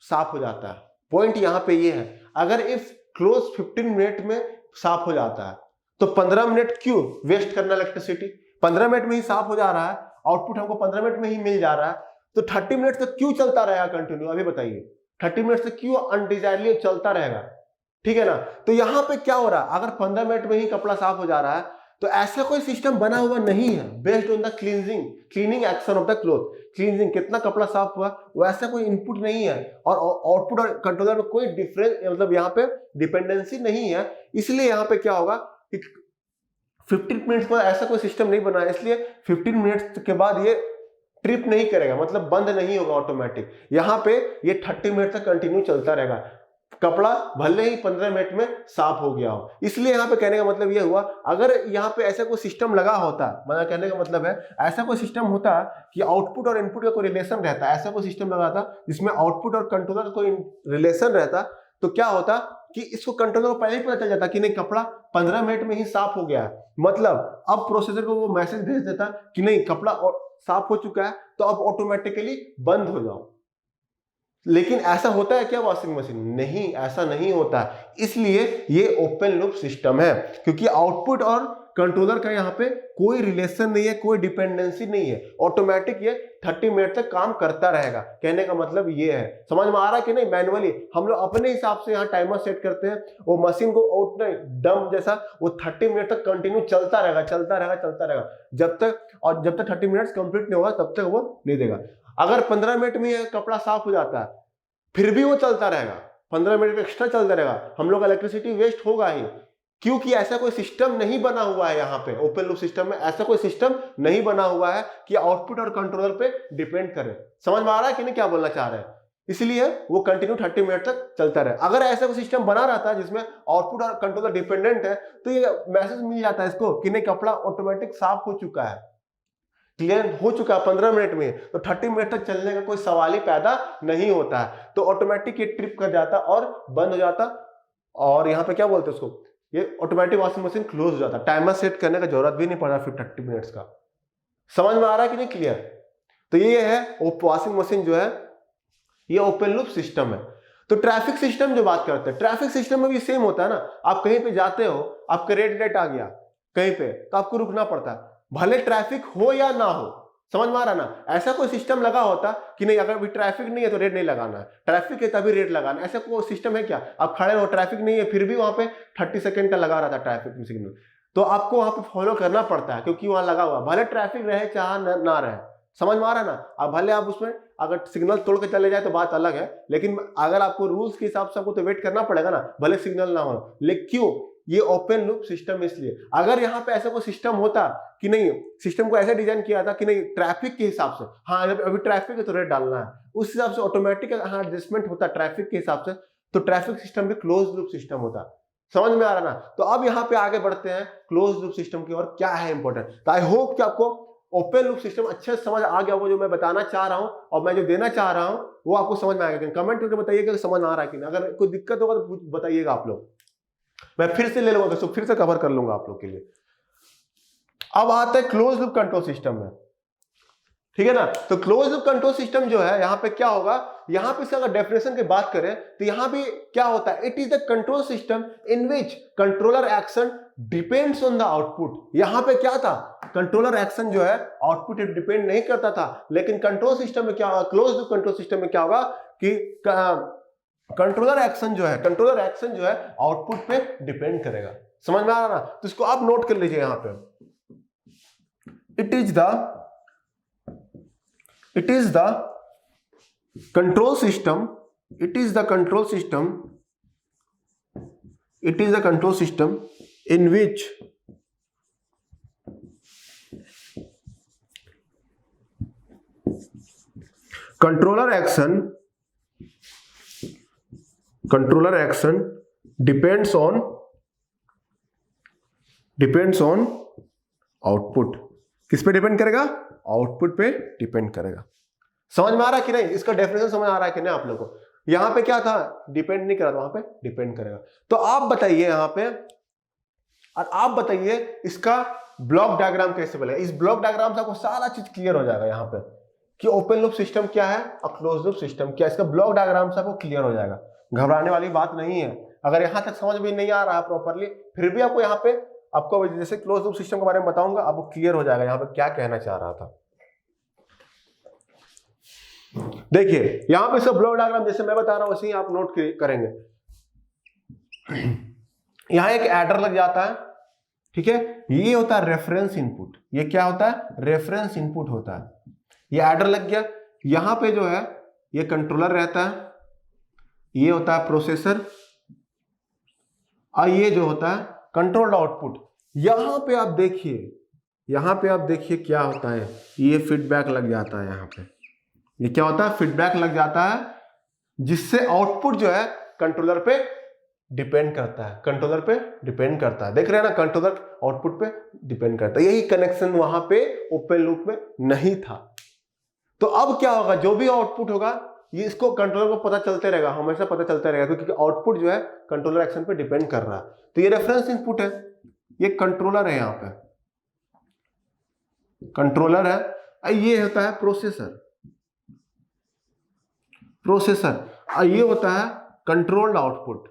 साफ हो जाता है, पॉइंट यहाँ पे ये है, अगर इफ क्लोज 15 मिनट में साफ हो जाता है तो 15 मिनट क्यों वेस्ट करना इलेक्ट्रिसिटी, 15 मिनट में ही साफ हो जा रहा है, आउटपुट हमको 15 मिनट में ही मिल जा रहा है, तो 30 मिनट तक क्यों चलता रहेगा कंटिन्यू, अभी बताइए 30 मिनट तक क्यों अनडिजायरली चलता रहेगा, ठीक है ना। तो यहाँ पे क्या हो रहा है, अगर 15 मिनट में ही कपड़ा साफ हो जा रहा है तो ऐसा कोई सिस्टम बना हुआ नहीं है based on the cleaning action of the cloth, cleansing कितना कपड़ा साफ हुआ वैसा कोई इनपुट नहीं है, और आउटपुट और कंट्रोलर में कोई डिफरेंस, मतलब यहाँ पे डिपेंडेंसी नहीं है। इसलिए यहाँ पे क्या होगा कि 15 मिनट्स पर ऐसा कोई सिस्टम नहीं बना है, इसलिए 15 मिनट्स के बाद ये ट्रिप नहीं करेगा, मतलब बंद नहीं होगा ऑटोमेटिक, यहाँ पे ये 30 मिनट तक कंटिन्यू चलता रहेगा, कपड़ा भले ही 15 मिनट में साफ हो गया हो। इसलिए यहाँ पे कहने का मतलब ये हुआ, अगर यहाँ पे ऐसा कोई सिस्टम लगा होता, मतलब कहने का मतलब है ऐसा कोई सिस्टम होता कि आउटपुट और इनपुट का कोई रिलेशन रहता, ऐसा कोई सिस्टम लगा था जिसमें आउटपुट और कंट्रोलर का कोई रिलेशन रहता, तो क्या होता कि इसको कंट्रोलर को पहले ही पता चल जाता कि नहीं कपड़ा 15 मिनट में ही साफ हो गया है, मतलब अब प्रोसेसर को वो मैसेज भेज देता कि नहीं कपड़ा साफ हो चुका है, तो अब ऑटोमेटिकली बंद हो जाओ। लेकिन ऐसा होता है क्या वॉशिंग मशीन, नहीं ऐसा नहीं होता, इसलिए ये ओपन लूप सिस्टम है, क्योंकि आउटपुट और कंट्रोलर का यहाँ पे कोई रिलेशन नहीं है, कोई डिपेंडेंसी नहीं है, ऑटोमेटिक ये 30 मिनट तक काम करता रहेगा। कहने का मतलब ये है, समझ में आ रहा है कि नहीं, मैनुअली हम लोग अपने हिसाब से यहाँ टाइमर सेट करते हैं, वो मशीन को उतना डम जैसा वो 30 मिनट तक कंटिन्यू चलता रहेगा जब तक 30 मिनट्स कंप्लीट नहीं होगा तब तक वो नहीं देगा। अगर 15 मिनट में कपड़ा साफ हो जाता है फिर भी वो चलता रहेगा, 15 मिनट एक्स्ट्रा चलता रहेगा, हम लोग इलेक्ट्रिसिटी वेस्ट होगा ही, क्योंकि ऐसा कोई सिस्टम नहीं बना हुआ है। यहाँ पे ओपन लूप सिस्टम में ऐसा कोई सिस्टम नहीं बना हुआ है कि आउटपुट और कंट्रोलर पे डिपेंड करे। समझ में आ रहा है कि नहीं क्या बोलना चाह रहे हैं, इसलिए वो कंटिन्यू 30 मिनट तक चलता रहे। अगर ऐसा कोई सिस्टम बना रहता है जिसमें आउटपुट और कंट्रोलर डिपेंडेंट है तो ये मैसेज मिल जाता है इसको कि नहीं कपड़ा ऑटोमेटिक साफ हो चुका है, क्लियर हो चुका है 15 मिनट में, तो 30 मिनट तक चलने का कोई सवाल ही पैदा नहीं होता है, तो ऑटोमेटिक ये ट्रिप कर जाता और बंद हो जाता, और यहाँ पे क्या बोलते हैं उसको, ये ऑटोमेटिक वॉशिंग मशीन क्लोज हो जाता, टाइमर सेट करने का जरूरत भी नहीं पड़ा फिर 30 मिनट्स का। समझ में आ रहा है कि नहीं क्लियर। तो ये है वॉशिंग मशीन जो है ये ओपन लूप सिस्टम है। तो ट्रैफिक सिस्टम जो बात करते हैं, ट्रैफिक सिस्टम में भी सेम होता है ना, आप कहीं पे जाते हो, आपका रेड लाइट आ गया कहीं पे तो आपको रुकना पड़ता है, भले ट्रैफिक हो या ना हो, समझ में आ रहा ना। ऐसा कोई सिस्टम लगा होता कि नहीं अगर अभी ट्रैफिक नहीं है तो रेड नहीं लगाना है, ट्रैफिक है तभी रेड लगाना, ऐसा कोई सिस्टम है क्या। आप खड़े हो ट्रैफिक नहीं है फिर भी वहां पे 30 सेकंड का लगा रहा था ट्रैफिक सिग्नल, तो आपको वहां पे फॉलो करना पड़ता है क्योंकि वहां लगा हुआ, भले ट्रैफिक रहे चाहे ना रहे, समझ में आ रहा है ना। अब भले आप उसमें अगर सिग्नल तोड़ के चले जाए तो बात अलग है, लेकिन अगर आपको रूल्स के हिसाब से आपको तो वेट करना पड़ेगा ना, भले सिग्नल ना हो। लेकिन क्यों, ये ओपन लूप सिस्टम इसलिए। अगर यहाँ पे ऐसा कोई सिस्टम होता कि नहीं, सिस्टम को ऐसे डिजाइन किया था कि नहीं ट्रैफिक के हिसाब से, हाँ जब अभी ट्रैफिक है तो रेड डालना है, उस हिसाब से ऑटोमेटिक हाँ एडजस्टमेंट होता ट्रैफिक के हिसाब से, तो ट्रैफिक सिस्टम भी क्लोज लूप सिस्टम होता। समझ में आ रहा ना। तो अब यहाँ पे आगे बढ़ते हैं क्लोज लूप सिस्टम की और क्या है इंपॉर्टेंट। तो आई होप कि आपको ओपन लूप सिस्टम अच्छे से समझ आ गया वो जो मैं बताना चाह रहा हूं और मैं जो देना चाह रहा हूं वो आपको समझ में आएगा? कमेंट करके बताइएगा कि समझ आ रहा है कि नहीं। अगर कोई दिक्कत होगा तो बताइएगा आप लोग, मैं फिर से ले लूंगा तो फिर से कवर कर लूंगा आप लोग के लिए। अब आता है क्लोज लूप कंट्रोल सिस्टम में, ठीक है ना। तो क्लोज लूप कंट्रोल सिस्टम जो है यहाँ पे क्या होगा, यहाँ पे अगर डेफिनेशन की बात करें तो यहाँ भी क्या होता है, it is the control system in which controller action depends on the output. यहाँ पे क्या था, कंट्रोलर एक्शन जो है आउटपुट डिपेंड नहीं करता था, लेकिन कंट्रोल सिस्टम में क्या, क्लोज लूप कंट्रोल सिस्टम में क्या होगा कि कंट्रोलर एक्शन जो है आउटपुट पे डिपेंड करेगा। समझ में आ रहा ना? तो इसको आप नोट कर लीजिए यहाँ पे, it is the control system in which controller action depends on output. किस पे डिपेंड करेगा? आउटपुट पे डिपेंड करेगा। समझ में आ रहा है कि नहीं? इसका डेफिनेशन समझ आ रहा है कि नहीं आप लोगों को? यहां पे क्या था, डिपेंड नहीं करा था, वहां पे डिपेंड करेगा। तो आप बताइए यहां पे, और आप बताइए इसका ब्लॉक डायग्राम कैसे बनेगा। इस ब्लॉक डायग्राम से आपको सारा चीज क्लियर हो जाएगा यहाँ पे कि ओपन लूप सिस्टम क्या है और क्लोज लूप सिस्टम क्या है। इसका ब्लॉक डायग्राम से आपको क्लियर हो जाएगा, घबराने वाली बात नहीं है। अगर यहां तक समझ में नहीं आ रहा है प्रॉपरली, फिर भी आपको यहाँ पे आपको जैसे क्लोज लूप सिस्टम के बारे में बताऊंगा, आपको क्लियर हो जाएगा यहाँ पे क्या कहना चाह रहा था। देखिए यहां पे सब ब्लॉक डायग्राम जैसे मैं बता रहा हूं वैसे ही आप नोट करेंगे। यहां एक एडर लग जाता है, ठीक है, ये होता है रेफरेंस इनपुट। ये क्या होता है? रेफरेंस इनपुट होता है। ये एडर लग गया। यहां पे जो है ये कंट्रोलर रहता है, ये होता है प्रोसेसर, और ये जो होता है कंट्रोल्ड आउटपुट। यहां पे आप देखिए क्या होता है, ये फीडबैक लग जाता है। यहां पे ये क्या होता है? फीडबैक लग जाता है, जिससे आउटपुट जो है कंट्रोलर पे डिपेंड करता है। देख रहे हैं ना, कंट्रोलर आउटपुट पे डिपेंड करता है। यही कनेक्शन वहां पे ओपन लूप में नहीं था। तो अब क्या होगा, जो भी आउटपुट होगा ये इसको कंट्रोलर को पता चलते रहेगा, हमेशा पता चलता रहेगा, क्योंकि आउटपुट जो है कंट्रोलर एक्शन पे डिपेंड कर रहा है। तो ये रेफरेंस इनपुट है, ये कंट्रोलर है, यहाँ पे कंट्रोलर है। ये होता है प्रोसेसर, और ये होता है कंट्रोल्ड आउटपुट।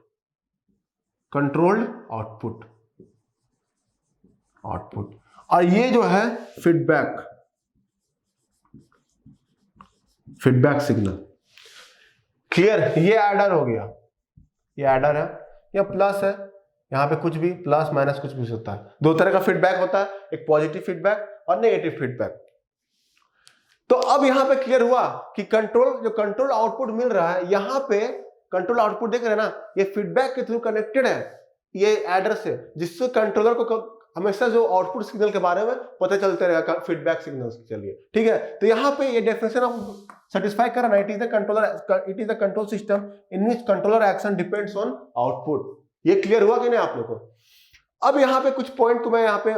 और ये जो है फीडबैक सिग्नल। क्लियर? ये एडर हो गया, ये एडर है, या प्लस है, यहां पे कुछ भी प्लस माइनस कुछ भी होता है। दो तरह का फीडबैक होता है, एक पॉजिटिव फीडबैक और नेगेटिव फीडबैक। तो अब यहां पे क्लियर हुआ कि कंट्रोल आउटपुट मिल रहा है, यहां पे कंट्रोल आउटपुट देख रहे हैं ना, ये फीडबैक के थ्रू कनेक्टेड है ये एडर से, जिससे कंट्रोलर को हमेशा जो आउटपुट सिग्नल के बारे में पता चलते रहेगा फीडबैक सिग्नल के चलिए। ठीक है, तो यहाँ पे ये डेफिनेशन आप सेटिस्फाई करना, it is the control system in which controller action depends on output. ये क्लियर हुआ कि नहीं आप लोगों को? अब यहाँ पे कुछ पॉइंट को मैं यहाँ पे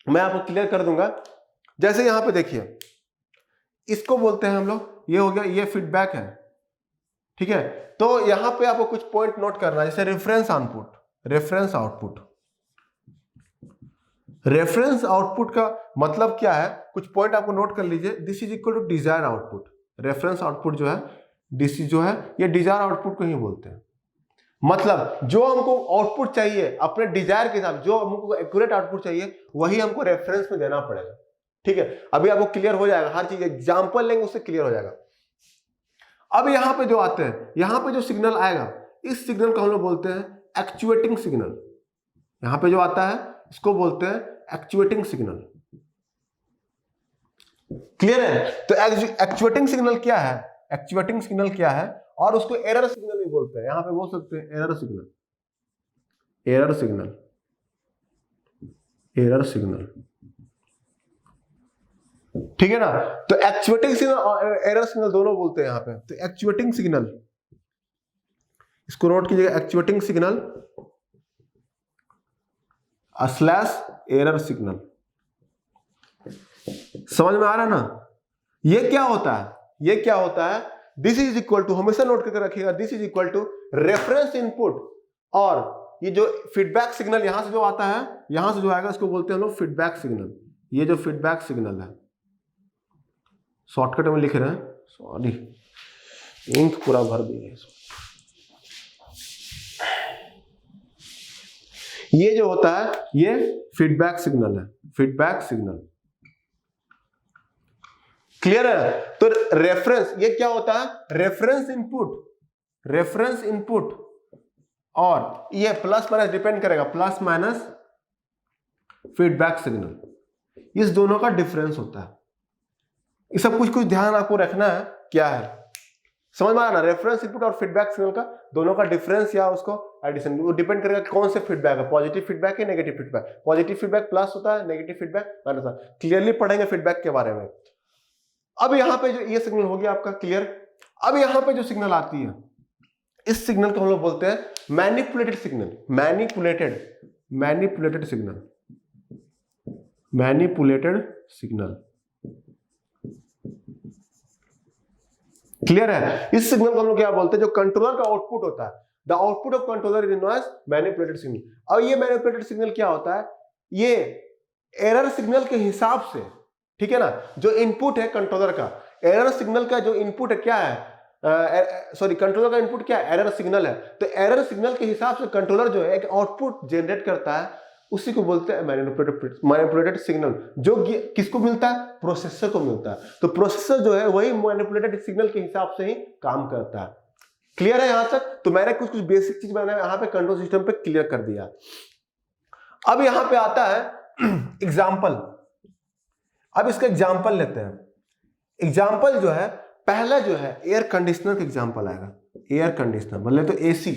मैं आपको क्लियर कर दूंगा। जैसे यहाँ पे देखिए, इसको बोलते हैं हम लोग, ये हो गया, ये फीडबैक है, ठीक है। तो यहाँ पे आपको कुछ पॉइंट नोट करना है, जैसे रेफरेंस आउटपुट का मतलब क्या है, कुछ पॉइंट आपको नोट कर लीजिए। This is equal to desired output. Reference output जो है, दिस जो है, ये डिजायर आउटपुट को ही बोलते हैं। मतलब जो हमको आउटपुट चाहिए अपने डिजायर के हिसाब, जो हमको एक्यूरेट आउटपुट चाहिए वही हमको रेफरेंस में देना पड़ेगा। ठीक है, अभी आपको क्लियर हो जाएगा, हर चीज एग्जांपल लेंगे उससे क्लियर हो जाएगा। अब यहां पे जो आते हैं, यहां पे जो सिग्नल आएगा, इस सिग्नल को हम लोग बोलते हैं एक्चुएटिंग सिग्नल। यहां पे जो आता है इसको बोलते हैं एक्चुएटिंग सिग्नल। क्लियर है? तो एक्चुएटिंग सिग्नल क्या है? और उसको एरर सिग्नल भी बोलते हैं। यहां पे बोल सकते हैं एरर सिग्नल। ठीक है ना? तो एक्चुएटिंग सिग्नल और एरर सिग्नल दोनों बोलते हैं यहां पे। तो एक्चुएटिंग सिग्नल, इसको नोट कीजिएगा, एक्चुएटिंग सिग्नल / एरर सिग्नल। समझ में आ रहा है ना? ये क्या होता है, ये क्या होता है, दिस इज इक्वल टू, हमेशा नोट करके रखिएगा, this is equal to reference input, और ये जो फीडबैक सिग्नल यहां से जो आता है, यहां से जो आएगा इसको बोलते हैं हम लोग फीडबैक सिग्नल। ये जो फीडबैक सिग्नल है, शॉर्टकट में लिख रहे हैं, सॉरी इंक पूरा भर दिए। ये जो होता है ये फीडबैक सिग्नल है, फीडबैक सिग्नल। क्लियर है? तो रेफरेंस, ये क्या होता है, रेफरेंस इनपुट, रेफरेंस इनपुट, और ये प्लस माइनस डिपेंड करेगा, प्लस माइनस फीडबैक सिग्नल, इस दोनों का डिफरेंस होता है। ये सब कुछ ध्यान आपको रखना है, क्या है, समझ में आया ना? रेफरेंस इनपुट और फीडबैक सिग्नल का दोनों का डिफरेंस या उसको एडिशन, वो डिपेंड करेगा कौन से फीडबैक है, पॉजिटिव फीडबैक है negative feedback. Positive feedback plus होता है, नेगेटिव फीडबैक माइनस होता है। क्लियरली पढ़ेंगे फीडबैक के बारे में। अब यहाँ पे जो ये सिग्नल हो गया आपका क्लियर। अब यहाँ पे जो सिग्नल आती है, इस सिग्नल को हम लोग बोलते हैं manipulated signal, manipulated signal, manipulated signal. Clear है? इस सिग्नल को हम लोग क्या बोलते हैं, जो कंट्रोलर का आउटपुट होता है, the output of controller is known as manipulated signal. अब ये मैनिपुलेटेड सिग्नल क्या होता है, ये एरर सिग्नल के हिसाब से, ठीक है ना, जो इनपुट है कंट्रोलर का, एरर सिग्नल का जो इनपुट है क्या है, सॉरी कंट्रोलर का इनपुट क्या है, एरर सिग्नल है। तो एरर सिग्नल के हिसाब से कंट्रोलर जो है एक आउटपुट जनरेट करता है, उसी को बोलते हैं मैनिपुलेटेड सिग्नल। जो किसको मिलता है, प्रोसेसर को मिलता है। तो प्रोसेसर जो है वही मैनिपुलेटेड सिग्नल के हिसाब से ही काम करता है। क्लियर है यहां तक? तो मैंने कुछ बेसिक चीज मैंने यहां पे कंट्रोल सिस्टम पे क्लियर कर दिया। अब यहां पे आता है एग्जाम्पल। अब इसका एग्जाम्पल लेते हैं। एग्जाम्पल जो है, पहला जो है एयर कंडीशनर का एग्जाम्पल आएगा। एयर कंडीशनर बोले तो एसी,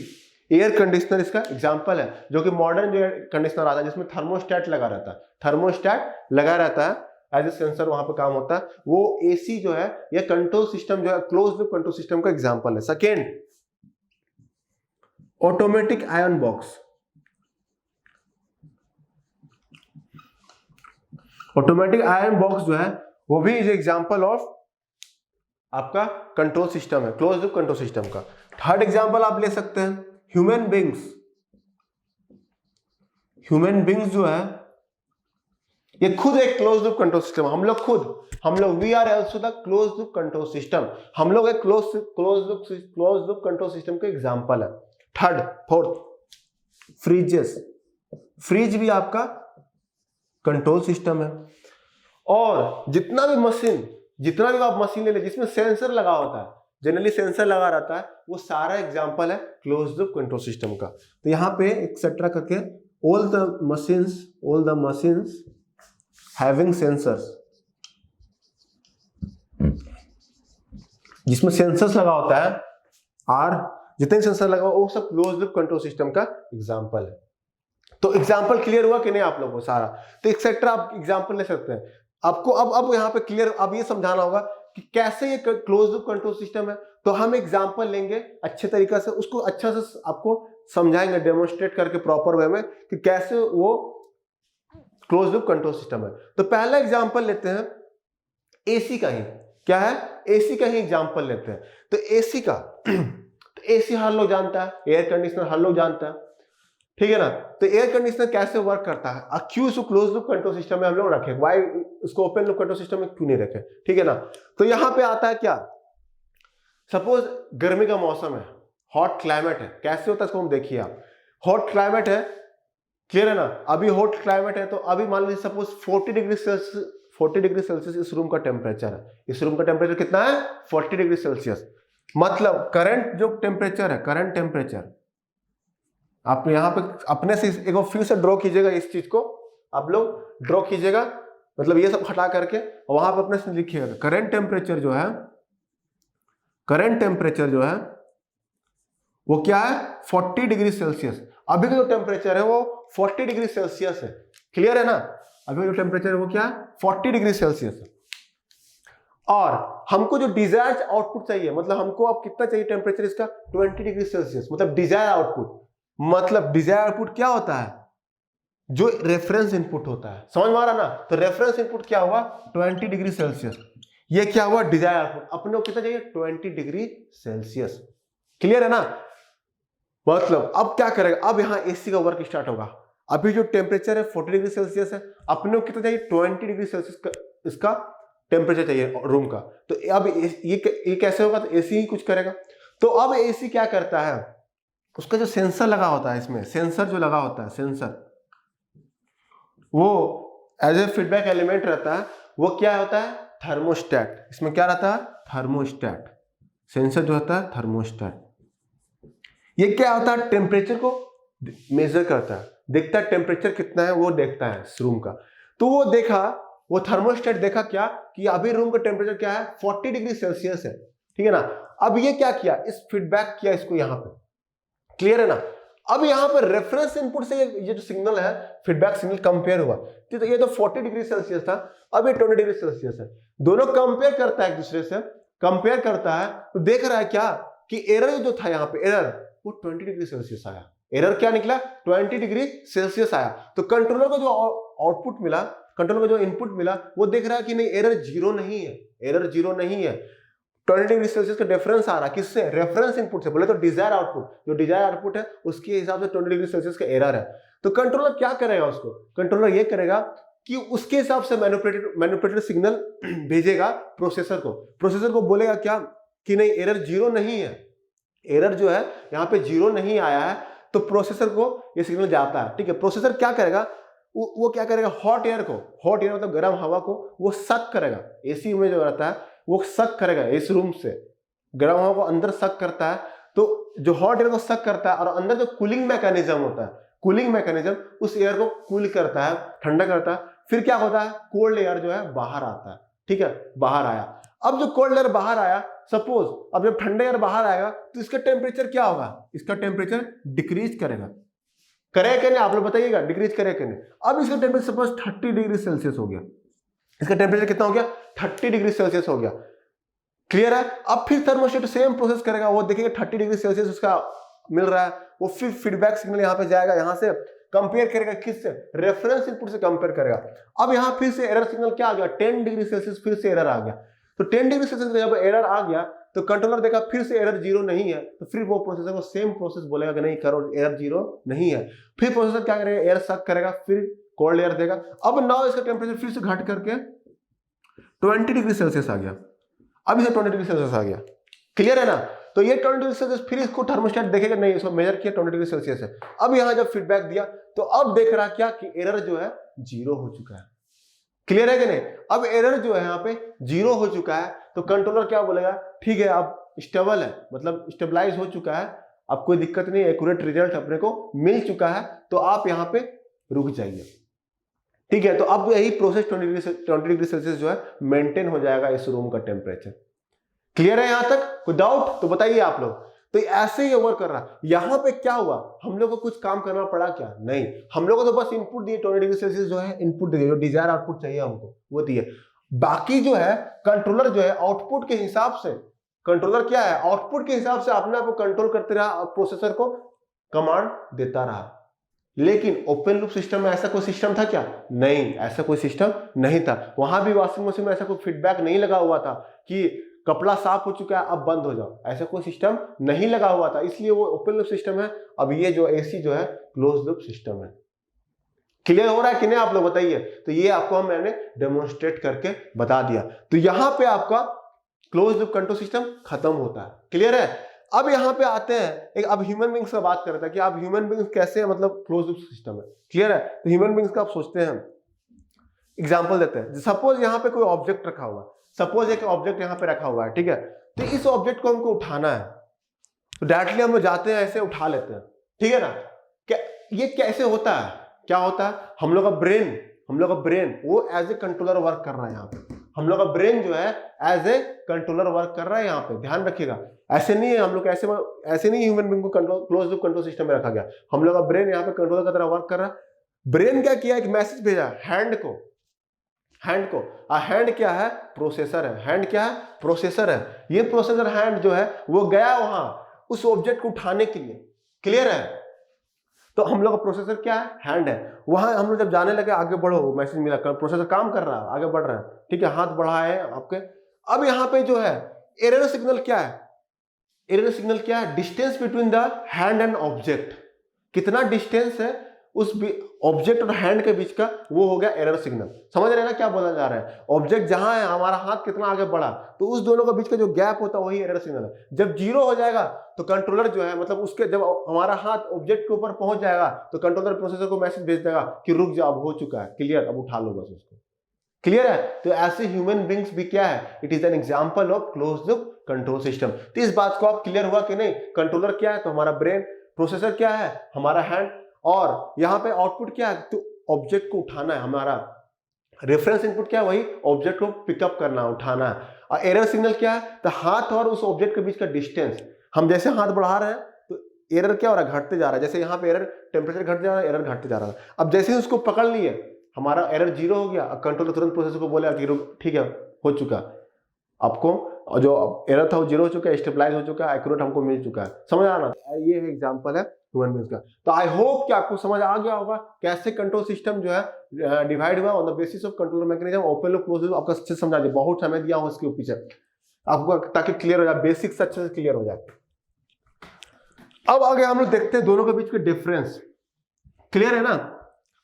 एयर कंडीशनर इसका एग्जाम्पल है। जो कि मॉडर्न जो एयर कंडीशनर आता है जिसमें थर्मोस्टेट लगा रहता है, थर्मोस्टेट लगा रहता है एज ए सेंसर, वहां पे काम होता है। वो एसी जो है, ये कंट्रोल सिस्टम जो है क्लोज लूप कंट्रोल सिस्टम का एग्जाम्पल है। Second, automatic iron box. Automatic iron box जो है वो भी इज एग्जाम्पल ऑफ आपका कंट्रोल सिस्टम है, क्लोज लूप कंट्रोल सिस्टम का। थर्ड एग्जाम्पल आप ले सकते हैं ह्यूमन बींग्स। ह्यूमन बींग्स जो है ये खुद एक क्लोज लूप कंट्रोल सिस्टम। हम लोग we are also the close loop control system. हम लोग एक क्लोज लूप कंट्रोल सिस्टम का एग्जाम्पल है। Third, fourth, fridges. फ्रिज भी आपका कंट्रोल सिस्टम है। और जितना भी आप मशीन ले ले जिसमें सेंसर लगा होता है, जनरली सेंसर लगा रहता है, वो सारा एग्जांपल है क्लोज्ड लूप कंट्रोल सिस्टम का। तो यहाँ पे एक्सेट्रा करके all the machines having sensors, जिसमें सेंसर्स लगा होता है, और जितने सेंसर लगा वो सब क्लोज्ड लूप कंट्रोल सिस्टम का एग्जांपल है। तो एग्जांपल क्लियर हुआ कि नहीं आप लोगों को सारा? तो एक्सेट्रा आप एग्जांपल ले सकते हैं। आपको अब यहाँ पे क्लियर, अब ये समझाना होगा कि कैसे ये क्लोज लूप कंट्रोल सिस्टम है। तो हम एग्जांपल लेंगे अच्छे तरीके से, उसको अच्छा से आपको समझाएंगे, डेमोन्स्ट्रेट करके प्रॉपर वे में कि कैसे वो क्लोज लूप कंट्रोल सिस्टम है। तो पहला एग्जांपल लेते हैं एसी का ही। क्या है? एसी का ही एग्जांपल लेते हैं। तो एसी का, तो एसी हर लोग जानता है, एयर कंडीशनर हर लोग जानता है, ठीक है ना। तो एयर कंडीशनर कैसे वर्क करता है, क्यों उसको क्लोज लूप कंट्रोल सिस्टम में हम लोग रखे, वाई उसको ओपन लूप कंट्रोल सिस्टम में क्यों नहीं रखे, ठीक है ना। तो यहां पे आता है क्या, सपोज गर्मी का मौसम है, हॉट क्लाइमेट है। कैसे होता है इसको हम देखिए आप। हॉट क्लाइमेट है, क्लियर है ना। अभी हॉट क्लाइमेट है तो अभी मान लीजिए सपोज 40 डिग्री सेल्सियस इस रूम का टेम्परेचर है। इस रूम का टेम्परेचर कितना है? 40 डिग्री सेल्सियस। मतलब करंट जो टेम्परेचर है, करंट टेम्परेचर आप यहाँ पे अपने से एक बार फिर से ड्रॉ कीजिएगा। इस चीज को आप लोग ड्रॉ कीजिएगा, मतलब ये सब हटा करके वहां पे अपने से लिखिएगा करंट टेम्परेचर जो है वो क्या है? 40 डिग्री सेल्सियस। अभी का जो टेम्परेचर है वो 40 डिग्री सेल्सियस है। क्लियर है ना? अभी जो टेम्परेचर है वो क्या है? 40 डिग्री सेल्सियस है। और हमको जो डिजायर्ड आउटपुट चाहिए, मतलब हमको अब कितना चाहिए टेम्परेचर इसका? 20 डिग्री सेल्सियस। मतलब डिजायर आउटपुट, मतलब डिजायर आउटपुट क्या होता है? जो रेफरेंस इनपुट होता है, समझ में आ रहा ना? तो रेफरेंस इनपुट क्या हुआ 20 डिग्री सेल्सियस, ये क्या हुआ डिजायर आउटपुट, अपने को कितना चाहिए 20 डिग्री सेल्सियस। क्लियर है ना? मतलब अब क्या करेगा, अब यहाँ एसी का वर्क स्टार्ट होगा। अभी जो टेम्परेचर है 40 डिग्री सेल्सियस है, अपने को कितना चाहिए 20 डिग्री सेल्सियस का इसका टेम्परेचर चाहिए रूम का। तो अब ये कैसे होगा, तो एसी ही कुछ करेगा। तो अब एसी क्या करता है, उसका जो सेंसर लगा होता है, इसमें सेंसर जो लगा होता है, सेंसर वो एज ए फीडबैक एलिमेंट रहता है, वो क्या होता है थर्मोस्टेट। इसमें क्या रहता है थर्मोस्टेट, सेंसर जो होता है थर्मोस्टेट। ये क्या होता है टेम्परेचर को मेजर करता है, देखता है टेम्परेचर कितना है वो देखता है इस रूम का। तो वो देखा, वो थर्मोस्टेट देखा क्या कि अभी रूम का टेम्परेचर क्या है 40 डिग्री सेल्सियस है, ठीक है ना। अब ये क्या किया, इस फीडबैक किया इसको यहाँ पे। क्लियर है ना? अब यहाँ पर रेफरेंस इनपुट से ये जो सिग्नल है फीडबैक सिग्नल कंपेयर हुआ, तो ये तो 40 डिग्री सेल्सियस था, अब ये 20 डिग्री सेल्सियस है। दोनों कंपेयर करता है एक दूसरे से, कंपेयर करता है तो देख रहा है क्या कि एरर जो था यहाँ पे एरर वो 20 डिग्री सेल्सियस आया। एरर क्या निकला 20 डिग्री सेल्सियस आया। तो कंट्रोलर को जो आउटपुट मिला, कंट्रोलर को जो इनपुट मिला, वो देख रहा है कि नहीं एरर जीरो नहीं है, एरर जीरो नहीं है। 20 डिग्री सेल्सियस का डिफरेंस आ रहा किससे, रेफरेंस इनपुट से। बोले तो डिजायर आउटपुट, जो डिजायर आउटपुट है उसके हिसाब से 20 डिग्री सेल्सियस का एरर है। तो कंट्रोलर क्या करेगा, उसको कंट्रोलर ये करेगा कि उसके हिसाब से मैनिपुलेटेड सिग्नल भेजेगा प्रोसेसर को। प्रोसेसर को बोलेगा क्या कि नहीं एरर जीरो नहीं है, एरर जो है यहाँ पे जीरो नहीं आया है। तो प्रोसेसर को ये सिग्नल जाता है, ठीक है। प्रोसेसर क्या करेगा, वो क्या करेगा हॉट एयर को, हॉट एयर मतलब गर्म हवा को वो सक करेगा। एसी में जो रहता है वो सक करेगा, इस रूम से गर्म हवा को अंदर सक करता है। तो जो हॉट एयर को सक करता है और अंदर जो कूलिंग मैकेनिज्म होता है, कूलिंग मैकेनिज्म उस एयर को कूल करता है, ठंडा करता है। फिर क्या होता है कोल्ड एयर जो है बाहर आता है, ठीक है, बाहर आया। अब जो कोल्ड एयर बाहर आया, सपोज अब जब ठंडा एयर बाहर आएगा तो इसका टेम्परेचर क्या होगा, इसका टेम्परेचर डिक्रीज करेगा, करेगा कि नहीं आप लोग बताइएगा, डिक्रीज करेगा कि नहीं। अब इसका टेम्परेचर सपोज 30 डिग्री सेल्सियस हो गया, इसका टेम्परेचर कितना हो गया 30 डिग्री सेल्सियस हो गया। क्लियर है? अब फिर थर्मोस्टेट सेम प्रोसेस करेगा, वो देखेगा 30 डिग्री सेल्सियस उसका मिल रहा है, वो फिर फीडबैक सिग्नल यहाँ पे जाएगा, यहाँ से कंपेयर करेगा किससे, रेफरेंस इनपुट से कंपेयर करेगा। अब यहाँ फिर से एरर सिग्नल क्या आ गया 10 डिग्री सेल्सियस, फिर से एरर आ गया। तो 10 डिग्री सेल्सियस जब एरर आ गया तो कंट्रोलर देखा फिर से एरर जीरो नहीं है, तो फिर वो प्रोसेसर को सेम प्रोसेस बोलेगा कि नहीं करो एरर जीरो नहीं है। फिर प्रोसेसर क्या करेगा एयर सक करेगा, फिर कोल्ड एयर देगा। अब नाउ इसका टेम्परेचर फिर से घट करके 20 डिग्री सेल्सियस आ गया, अब इसे 20 डिग्री सेल्सियस आ गया। क्लियर है ना? तो ये 20 डिग्री सेल्सियस, फिर इसको थर्मोस्टेट देखेगा नहीं, इसको मेजर किया 20 डिग्री सेल्सियस है। अब यहां जब फीडबैक दिया तो अब देख रहा क्या कि एरर जो है जीरो हो चुका है। क्लियर है कि नहीं? अब एरर जो है यहाँ पे जीरो हो चुका है, तो कंट्रोलर क्या बोलेगा ठीक है अब स्टेबल है, मतलब स्टेबलाइज हो चुका है, अब कोई दिक्कत नहीं, एक्यूरेट रिजल्ट अपने को मिल चुका है, तो आप यहाँ पे रुक जाइए। ठीक है, तो अब यही प्रोसेस 20 डिग्री सेल्सियस जो है मेंटेन हो जाएगा इस रूम का टेम्परेचर। क्लियर है यहां तक? कोई डाउट तो बताइए आप लोग। तो ऐसे ही वर्क कर रहा है। यहां पे क्या हुआ, हम लोग को कुछ काम करना पड़ा क्या? नहीं, हम लोग को तो बस इनपुट दिए 20 डिग्री सेल्सियस जो है इनपुट दिए, जो डिजायर आउटपुट चाहिए हमको वो दिए। बाकी जो है कंट्रोलर जो है आउटपुट के हिसाब से, कंट्रोलर क्या है आउटपुट के हिसाब से अपने आप को कंट्रोल करते रहा, प्रोसेसर को कमांड देता रहा। लेकिन ओपन लूप सिस्टम में ऐसा कोई सिस्टम था क्या? नहीं, ऐसा कोई सिस्टम नहीं था। वहां भी वॉशिंग मशीन में ऐसा कोई फीडबैक नहीं लगा हुआ था कि कपड़ा साफ हो चुका है अब बंद हो जाओ, ऐसा कोई सिस्टम नहीं लगा हुआ था, इसलिए वो ओपन लूप सिस्टम है। अब ये जो एसी जो है क्लोज लूप सिस्टम है। क्लियर हो रहा है कि नहीं आप लोग बताइए? तो ये आपको मैंने डेमोन्स्ट्रेट करके बता दिया। तो यहां पे आपका क्लोज लूप कंट्रोल सिस्टम खत्म होता है। क्लियर है? अब यहां पे आते हैं एक, अब ह्यूमन बींग्स का बात करते हैं कि आप ह्यूमन बींग्स कैसे मतलब क्लोज लूप सिस्टम है। क्लियर है? तो ह्यूमन बींग्स का आप सोचते हैं, एग्जांपल देते हैं। सपोज यहां पे कोई ऑब्जेक्ट रखा हुआ है, सपोज एक ऑब्जेक्ट यहां पे रखा हुआ है, ठीक है। तो इस ऑब्जेक्ट को हमको उठाना है, तो डायरेक्टली हम जाते हैं ऐसे उठा लेते हैं, ठीक है ना। क्या ये कैसे होता है, क्या होता है, हम लोग का ब्रेन वो एज ए कंट्रोलर वर्क कर रहा है। यहाँ पे हम लोग का ब्रेन जो है एज ए कंट्रोलर वर्क कर रहा है। यहाँ पे ध्यान रखिएगा, ऐसे नहीं है हम लोग ऐसे नहीं ह्यूमन बीइंग को control close loop control system में रखा गया। हम लोग का ब्रेन यहाँ पे कंट्रोलर की तरह वर्क कर रहा है। ब्रेन क्या किया, एक मैसेज भेजा हैंड को, हैंड क्या है, प्रोसेसर है। हैंड क्या है, प्रोसेसर है। ये प्रोसेसर हैंड जो है वो गया वहां उस ऑब्जेक्ट को उठाने के लिए। क्लियर है? तो हम लोग का प्रोसेसर क्या है, हैंड है। वहां हम लोग जब जाने लगे आगे बढ़ो, मैसेज मिला प्रोसेसर काम कर रहा है, आगे बढ़ रहा है, ठीक है, हाथ बढ़ाए आपके। अब यहाँ पे जो है एरर सिग्नल क्या है, एरर सिग्नल क्या है, distance between the hand and object, कितना डिस्टेंस है उस ऑब्जेक्ट और हैंड के बीच का, वो हो गया एरर सिग्नल। समझ रहे हैं ना क्या बोला जा रहा है, ऑब्जेक्ट जहां है हमारा हाथ कितना आगे बढ़ा, तो उस दोनों के बीच का जो गैप होता है वही एरर सिग्नल है। जब जीरो हो जाएगा तो कंट्रोलर जो है, मतलब उसके जब हमारा हाथ ऑब्जेक्ट के ऊपर पहुंच जाएगा तो कंट्रोलर प्रोसेसर को मैसेज भेज देगा कि रुक जाओ, अब हो चुका है, क्लियर, अब उठा लो बस उसको, क्लियर है। तो ऐसे ह्यूमन बींग्स भी क्या है, it is an example of closed loop control system. तो इस बात को आप क्लियर हुआ कि नहीं, कंट्रोलर क्या है तो हमारा ब्रेन, प्रोसेसर क्या है हमारा हैंड, और यहाँ पे आउटपुट क्या है तो ऑब्जेक्ट को उठाना है, हमारा रेफरेंस इनपुट क्या है वही ऑब्जेक्ट को पिकअप करना, उठाना है। और एरर सिग्नल क्या है तो हाथ और उस ऑब्जेक्ट के बीच का डिस्टेंस, हम जैसे हाथ बढ़ा रहे हैं तो एरर क्या हो रहा है, घटते जा रहा है। जैसे यहाँ पे एरर टेम्परेचर घट जा रहा है, एरर घटते जा रहा है। अब जैसे ही उसको पकड़ लिए हमारा एरर जीरो हो गया, कंट्रोलर तुरंत प्रोसेसर को बोलेगा कि ठीक है हो चुका, आपको जो एरर था वो जीरो हो चुका है, स्टेबलाइज हो चुका है, एक्यूरेट हमको मिल चुका है। समझ आ रहा है, ये एग्जांपल है ह्यूमन बींग्स का। तो आई होप कि आपको समझ आ गया होगा कैसे कंट्रोल सिस्टम जो है डिवाइड हुआ on the basis of controller mechanism, open loop closed loop. आपको अच्छे से समझा दिया, बहुत समय दिया हूं इसके पीछे आपको, ताकि क्लियर हो जाए, बेसिक्स अच्छे से क्लियर हो जाए। अब आगे हम लोग देखते हैं दोनों के बीच के डिफरेंस, क्लियर है ना,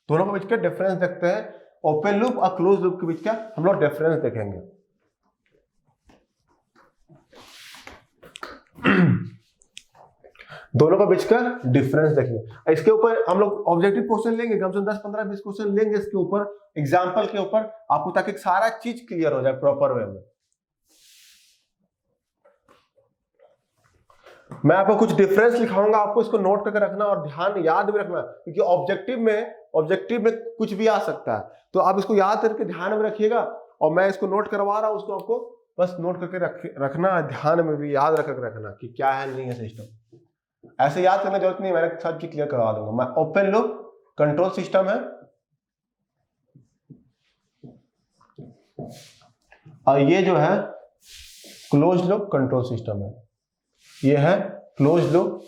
दोनों के बीच के डिफरेंस देखते हैं, ओपन लूप और क्लोज लूप के बीच का हम लोग डिफरेंस देखेंगे। दोनों का बीच का डिफरेंस देखेंगे। इसके ऊपर हम लोग ऑब्जेक्टिव क्वेश्चन लेंगे, कम से कम 10, 15, 20 क्वेश्चन लेंगे इसके ऊपर, एग्जांपल के ऊपर आपको, ताकि सारा चीज क्लियर हो जाए प्रॉपर वे में। मैं आपको कुछ डिफरेंस लिखाऊंगा, आपको इसको नोट करके रखना और ध्यान याद भी रखना, क्योंकि ऑब्जेक्टिव में कुछ भी आ सकता है, तो आप इसको याद करके ध्यान में रखिएगा। और मैं इसको नोट करवा रहा हूं, उसको आपको बस नोट करके रखना, ध्यान में भी याद रख रखना कि क्या है नहीं है सिस्टम। ऐसे याद करने की जरूरत नहीं, मैंने सब चीज क्लियर करवा दूंगा मैं। ओपन लूप कंट्रोल सिस्टम है और ये जो है क्लोज लूप कंट्रोल सिस्टम है, ये है क्लोज लूप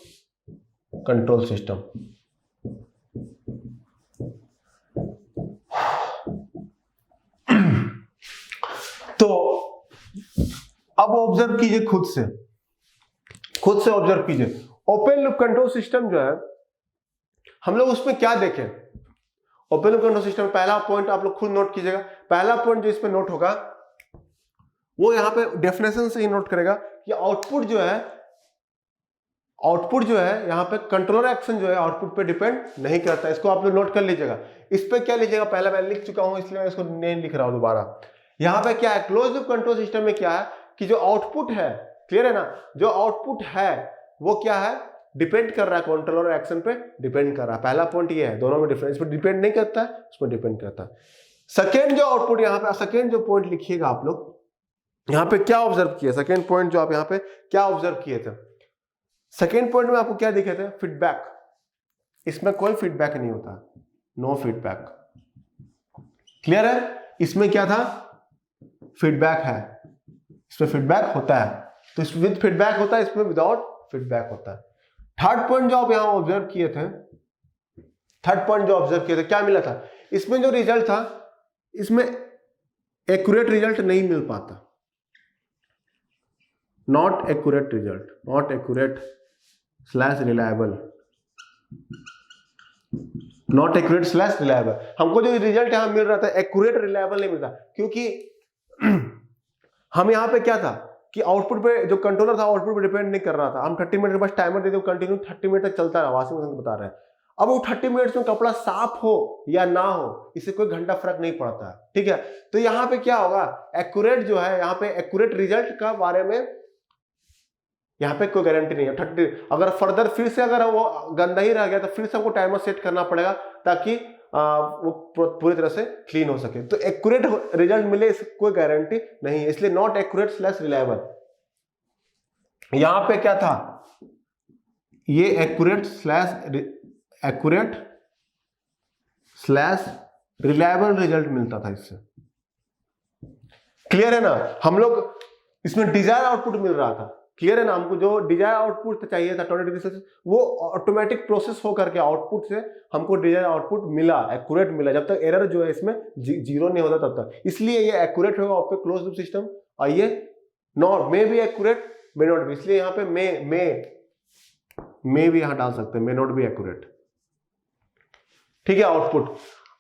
कंट्रोल सिस्टम। तो अब ऑब्जर्व कीजिए, खुद से ऑब्जर्व कीजिए। ओपन लूप कंट्रोल सिस्टम जो है, हम लोग उसमें क्या देखें, ओपन लूप कंट्रोल सिस्टम पहला पॉइंट आप लोग खुद नोट कीजिएगा। पहला पॉइंट जो इसमें नोट होगा वो यहाँ पे डेफिनेशन से ही नोट करेगा कि आउटपुट जो है यहाँ पे कंट्रोलर एक्शन जो है आउटपुट पे डिपेंड नहीं करता। इसको आप लोग नोट कर लीजिएगा। इस पे क्या लीजिएगा, पहले मैं लिख चुका हूं इसलिए मैं इसको नहीं लिख रहा हूं दोबारा। यहाँ पे क्या है, क्लोज लूप कंट्रोल सिस्टम में क्या है कि जो आउटपुट है, क्लियर है ना, जो आउटपुट है वो क्या है, डिपेंड कर रहा है कंट्रोलर एक्शन पे, डिपेंड कर रहा है। पहला पॉइंट ये है, दोनों में डिफरेंस पे डिपेंड नहीं करता है, उसमें डिपेंड करता है। सेकेंड जो आउटपुट यहाँ पे, सेकेंड जो पॉइंट लिखिएगा आप लोग, यहाँ पे क्या ऑब्जर्व किया, सेकेंड पॉइंट जो आप यहाँ पे क्या ऑब्जर्व किए थे, सेकेंड पॉइंट में आपको क्या दिखे थे, फीडबैक। इसमें कोई फीडबैक नहीं होता, नो फीडबैक, क्लियर है। इसमें क्या था, फीडबैक है, इसमें फीडबैक होता है, तो इस विद फीडबैक होता है, इसमें विदाउट फीडबैक होता है। थर्ड पॉइंट जो आप यहां ऑब्जर्व किए थे, क्या मिला था, इसमें जो रिजल्ट था, इसमें एक्यूरेट रिजल्ट नहीं मिल पाता, not accurate result, not accurate / reliable, not accurate / reliable. हमको जो रिजल्ट यहां मिल रहा था एक्यूरेट रिलायबल नहीं मिलता, क्योंकि हम यहां पे क्या था कि आउटपुट पे जो कंट्रोलर था आउटपुट पे डिपेंड नहीं कर रहा था। हम 30 मिनट के बाद टाइमर दे दे, कंटिन्यू 30 मिनट तक चलता रहा, वाशिंग मशीन बता रहे हैं। अब वो 30 मिनट में कपड़ा साफ हो या ना हो, इससे कोई घंटा फर्क नहीं पड़ता, ठीक है। तो यहाँ पे क्या होगा, एक्यूरेट जो है, यहाँ पे एक्यूरेट रिजल्ट का बारे में यहाँ पे कोई गारंटी नहीं है। 30 अगर फर्दर फिर से अगर वो गंदा ही रह गया तो फिर से हमको टाइमर सेट करना पड़ेगा, ताकि वो पूरी तरह से क्लीन हो सके। तो एक्यूरेट रिजल्ट मिले इसकी कोई गारंटी नहीं है, इसलिए नॉट एक्यूरेट / रिलायबल। यहां पे क्या था, ये एक्यूरेट / रिलायबल रिजल्ट मिलता था इससे, क्लियर है ना। हम लोग इसमें डिजायर आउटपुट मिल रहा था, क्लियर है ना, हमको जो डिजायर आउटपुट चाहिए था 20 डिग्री सेल्सियस, वो ऑटोमेटिक प्रोसेस हो करके आउटपुट से हमको डिजायर आउटपुट मिला, एक्यूरेट मिला, जब तक एरर जो है इसमें जीरो नहीं होता तब तक। इसलिए ये एक्यूरेट होगा आपके क्लोज लूप सिस्टम, और ये not may be accurate may not be, इसलिए यहाँ पे मे भी यहां डाल सकते हैं, मे नॉट बी एक्यूरेट। ठीक है आउटपुट।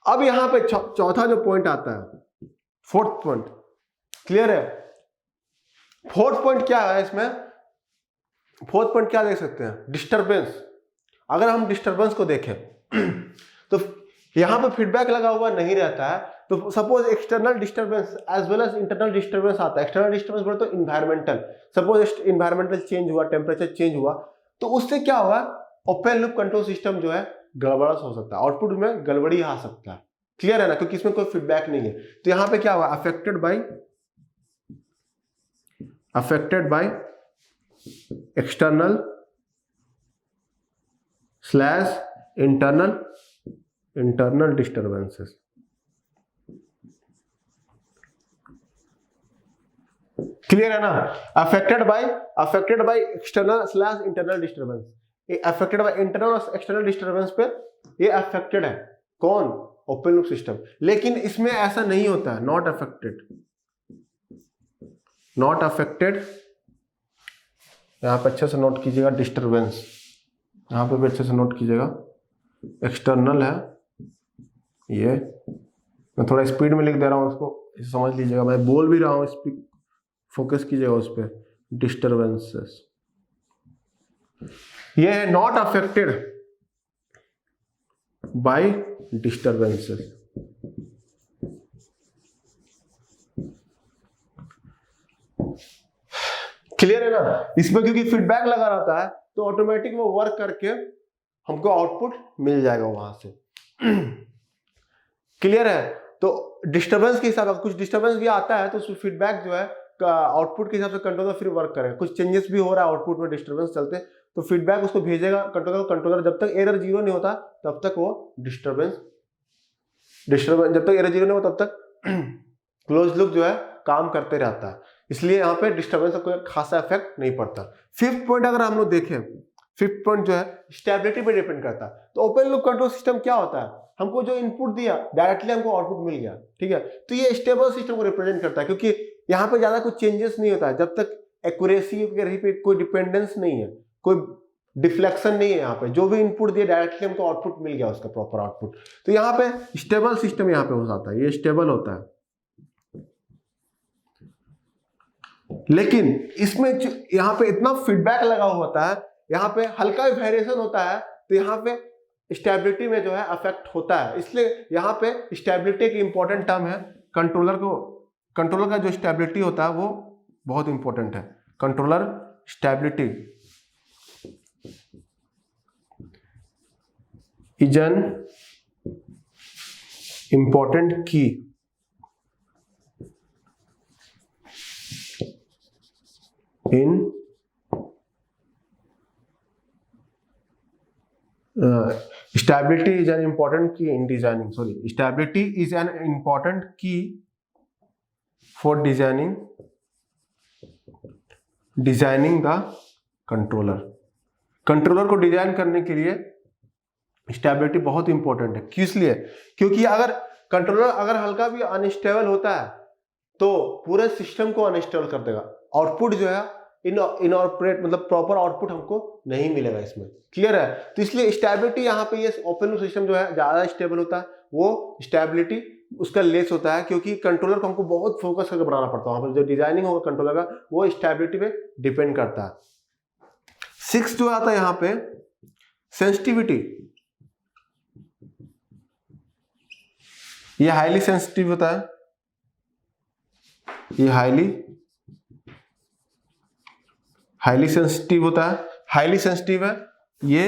अब यहां पे चौथा जो पॉइंट आता है, फोर्थ पॉइंट, क्लियर है? फोर्थ पॉइंट क्या है इसमें? फोर्थ पॉइंट क्या देख सकते हैं? डिस्टरबेंस। अगर हम डिस्टरबेंस को देखें तो यहां पे फीडबैक लगा हुआ नहीं रहता है, तो suppose external disturbance as well as internal disturbance आता है। एक्सटर्नल डिस्टरबेंस बोले तो इन्वायरमेंटल, सपोज इन्वायरमेंटल चेंज हुआ, टेम्परेचर चेंज हुआ, तो उससे क्या होगा, ओपन लूप कंट्रोल सिस्टम जो है गड़बड़ा हो सकता है, आउटपुट में गड़बड़ी आ सकता है। क्लियर है ना, क्योंकि इसमें कोई फीडबैक नहीं है। तो यहां पे क्या हुआ, affected by external slash internal disturbances. Clear है ना, affected by external slash internal disturbance. Affected by internal और एक्सटर्नल डिस्टर्बेंस पे ये अफेक्टेड है, कौन? Open loop system. लेकिन इसमें ऐसा नहीं होता है, नॉट अफेक्टेड। यहां पे अच्छे से नोट कीजिएगा, डिस्टर्बेंस यहां पे भी अच्छे से नोट कीजिएगा। एक्सटर्नल है ये, मैं थोड़ा स्पीड में लिख दे रहा हूं, उसको समझ लीजिएगा, मैं बोल भी रहा हूं, स्पीड फोकस कीजिएगा उस पर। डिस्टर्बेंसेस ये है not affected by disturbances. Clear है ना, इसमें क्योंकि फीडबैक लगा रहता है तो ऑटोमेटिक वो वर्क करके हमको आउटपुट मिल जाएगा वहां से। क्लियर है? तो डिस्टर्बेंस के हिसाब से कुछ डिस्टर्बेंस भी आता है तो उसमें फीडबैक जो है आउटपुट के हिसाब से कंट्रोलर फिर वर्क करेगा। कुछ चेंजेस भी हो रहा है आउटपुट में, डिस्टर्बेंस चलते, तो फीडबैक उसको भेजेगा कंट्रोलर जब तक एरर जीरो नहीं होता तब तक वो डिस्टर्बेंस जब तक एरर जीरो नहीं होता तब तक क्लोज लूप जो है काम करते रहता है। इसलिए यहाँ पे डिस्टर्बेंस का कोई खासा इफेक्ट नहीं पड़ता। फिफ्थ पॉइंट अगर हम लोग देखें, फिफ्थ पॉइंट जो है स्टेबिलिटी पे डिपेंड करता है। तो ओपन लूप कंट्रोल सिस्टम क्या होता है, हमको जो इनपुट दिया डायरेक्टली हमको आउटपुट मिल गया, ठीक है, तो ये स्टेबल सिस्टम को रिप्रेजेंट करता है, क्योंकि यहाँ पे ज्यादा कुछ चेंजेस नहीं होता है जब तक एक्यूरेसी पे कोई डिपेंडेंस नहीं है, कोई डिफ्लेक्शन नहीं है। यहाँ पे जो भी इनपुट दिया डायरेक्टली हमको आउटपुट मिल गया, उसका प्रॉपर आउटपुट। तो यहाँ पे स्टेबल सिस्टम यहाँ पे हो जाता है, ये स्टेबल होता है। लेकिन इसमें यहाँ पे इतना फीडबैक लगा हुआ होता है, यहाँ पे हल्का भी वेरिएशन होता है तो यहाँ पे स्टेबिलिटी में जो है अफेक्ट होता है। इसलिए यहाँ पे स्टेबिलिटी एक इंपॉर्टेंट टर्म है। कंट्रोलर का जो स्टेबिलिटी होता है वो बहुत इंपॉर्टेंट है। Controller stability is an important की in stability is an important key in designing. Stability is an important key for designing the controller. Controller को डिजाइन करने के लिए स्टेबिलिटी बहुत इंपॉर्टेंट है। किस लिए? क्योंकि अगर कंट्रोलर अगर हल्का भी अनस्टेबल होता है तो पूरे सिस्टम को अनस्टेबल कर देगा। आउटपुट जो है इनऑपरेट मतलब प्रॉपर आउटपुट हमको नहीं मिलेगा इसमें। क्लियर है? तो इसलिए स्टेबिलिटी यहाँ पे ये ओपन लूप सिस्टम जो है ज्यादा स्टेबल होता है, वो स्टेबिलिटी उसका लेस होता है, क्योंकि कंट्रोलर को हमको बहुत फोकस करके बनाना पड़ता है। वहां पर जो डिजाइनिंग होगा कंट्रोलर का वो स्टेबिलिटी पे डिपेंड करता है। 6 जो आता है यहाँ पे सेंसिटिविटी, ये हाईली सेंसिटिव होता है, ये हाईली सेंसिटिव होता है, हाईली सेंसिटिव है, ये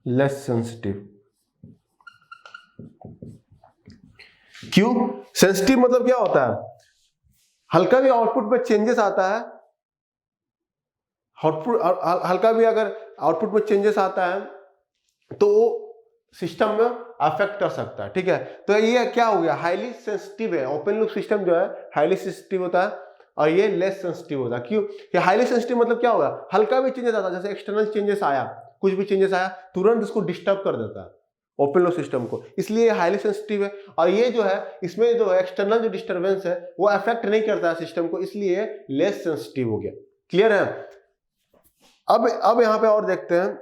लेस सेंसिटिव। क्यों सेंसिटिव? मतलब क्या होता है, हल्का भी आउटपुट में चेंजेस आता है, हल्का भी अगर आउटपुट में चेंजेस आता है तो वो सिस्टम में अफेक्ट कर सकता है। ठीक है, तो ये क्या हो गया, हाईली सेंसिटिव है। ओपन लूप सिस्टम जो है हाईली सेंसिटिव होता है, और ये लेस सेंसिटिव होता है। क्यों? ये हाईली सेंसिटिव मतलब क्या होगा, हल्का भी चेंजेस आता है, जैसे एक्सटर्नल चेंजेस आया, कुछ भी चेंजेस आया तुरंत उसको डिस्टर्ब कर देता है ओपन लूप सिस्टम को, इसलिए हाईली सेंसिटिव है। और ये जो है इसमें जो एक्सटर्नल जो डिस्टर्बेंस है वो अफेक्ट नहीं करता है सिस्टम को, इसलिए लेस सेंसिटिव हो गया। क्लियर है? अब यहां पे और देखते हैं,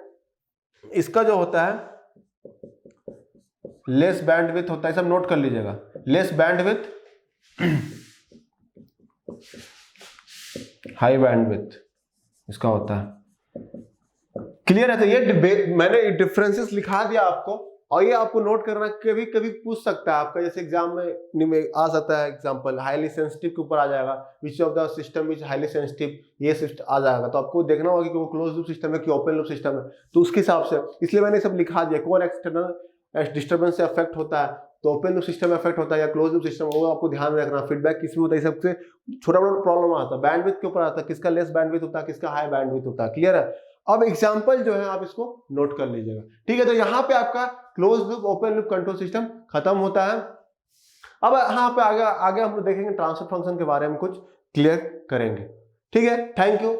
इसका जो होता है लेस बैंडविड्थ होता है, सब नोट कर लीजिएगा, लेस बैंडविड्थ, हाई बैंडविड्थ इसका होता है। क्लियर है? तो ये मैंने डिफरेंसेस लिखा दिया आपको, और ये आपको नोट करना, कभी कभी पूछ सकता है आपका, जैसे एग्जाम में आ सकता है एग्जांपल, हाईली सेंसिटिव के ऊपर आ जाएगा, which of the system is highly sensitive, ये सिस्टम आ जाएगा, तो आपको देखना होगा कि वो क्लोज लूप सिस्टम है कि ओपन लूप सिस्टम है, तो उसके हिसाब से इसलिए मैंने सब लिखा दिया, कौन एक्सटर्नल डिस्टर्बेंस से अफेक्ट होता है, तो ओपन लूप सिस्टम में अफेक्ट होता है या क्लोज लूप सिस्टम, वो आपको ध्यान में रखना। फीडबैक किसमें होता है, सबसे छोटा बड़ा प्रॉब्लम आता है, बैंडविड्थ के ऊपर आता है, किसका लेस बैंडविड्थ होता है, किसका हाई बैंडविड्थ होता है। क्लियर है? अब एग्जांपल जो है आप इसको नोट कर लीजिएगा। ठीक है, तो यहाँ पे आपका close loop open loop control system खत्म होता है। अब यहाँ पे आगे हम लोग देखेंगे ट्रांसफर फंक्शन के बारे में कुछ क्लियर करेंगे। ठीक है, थैंक यू।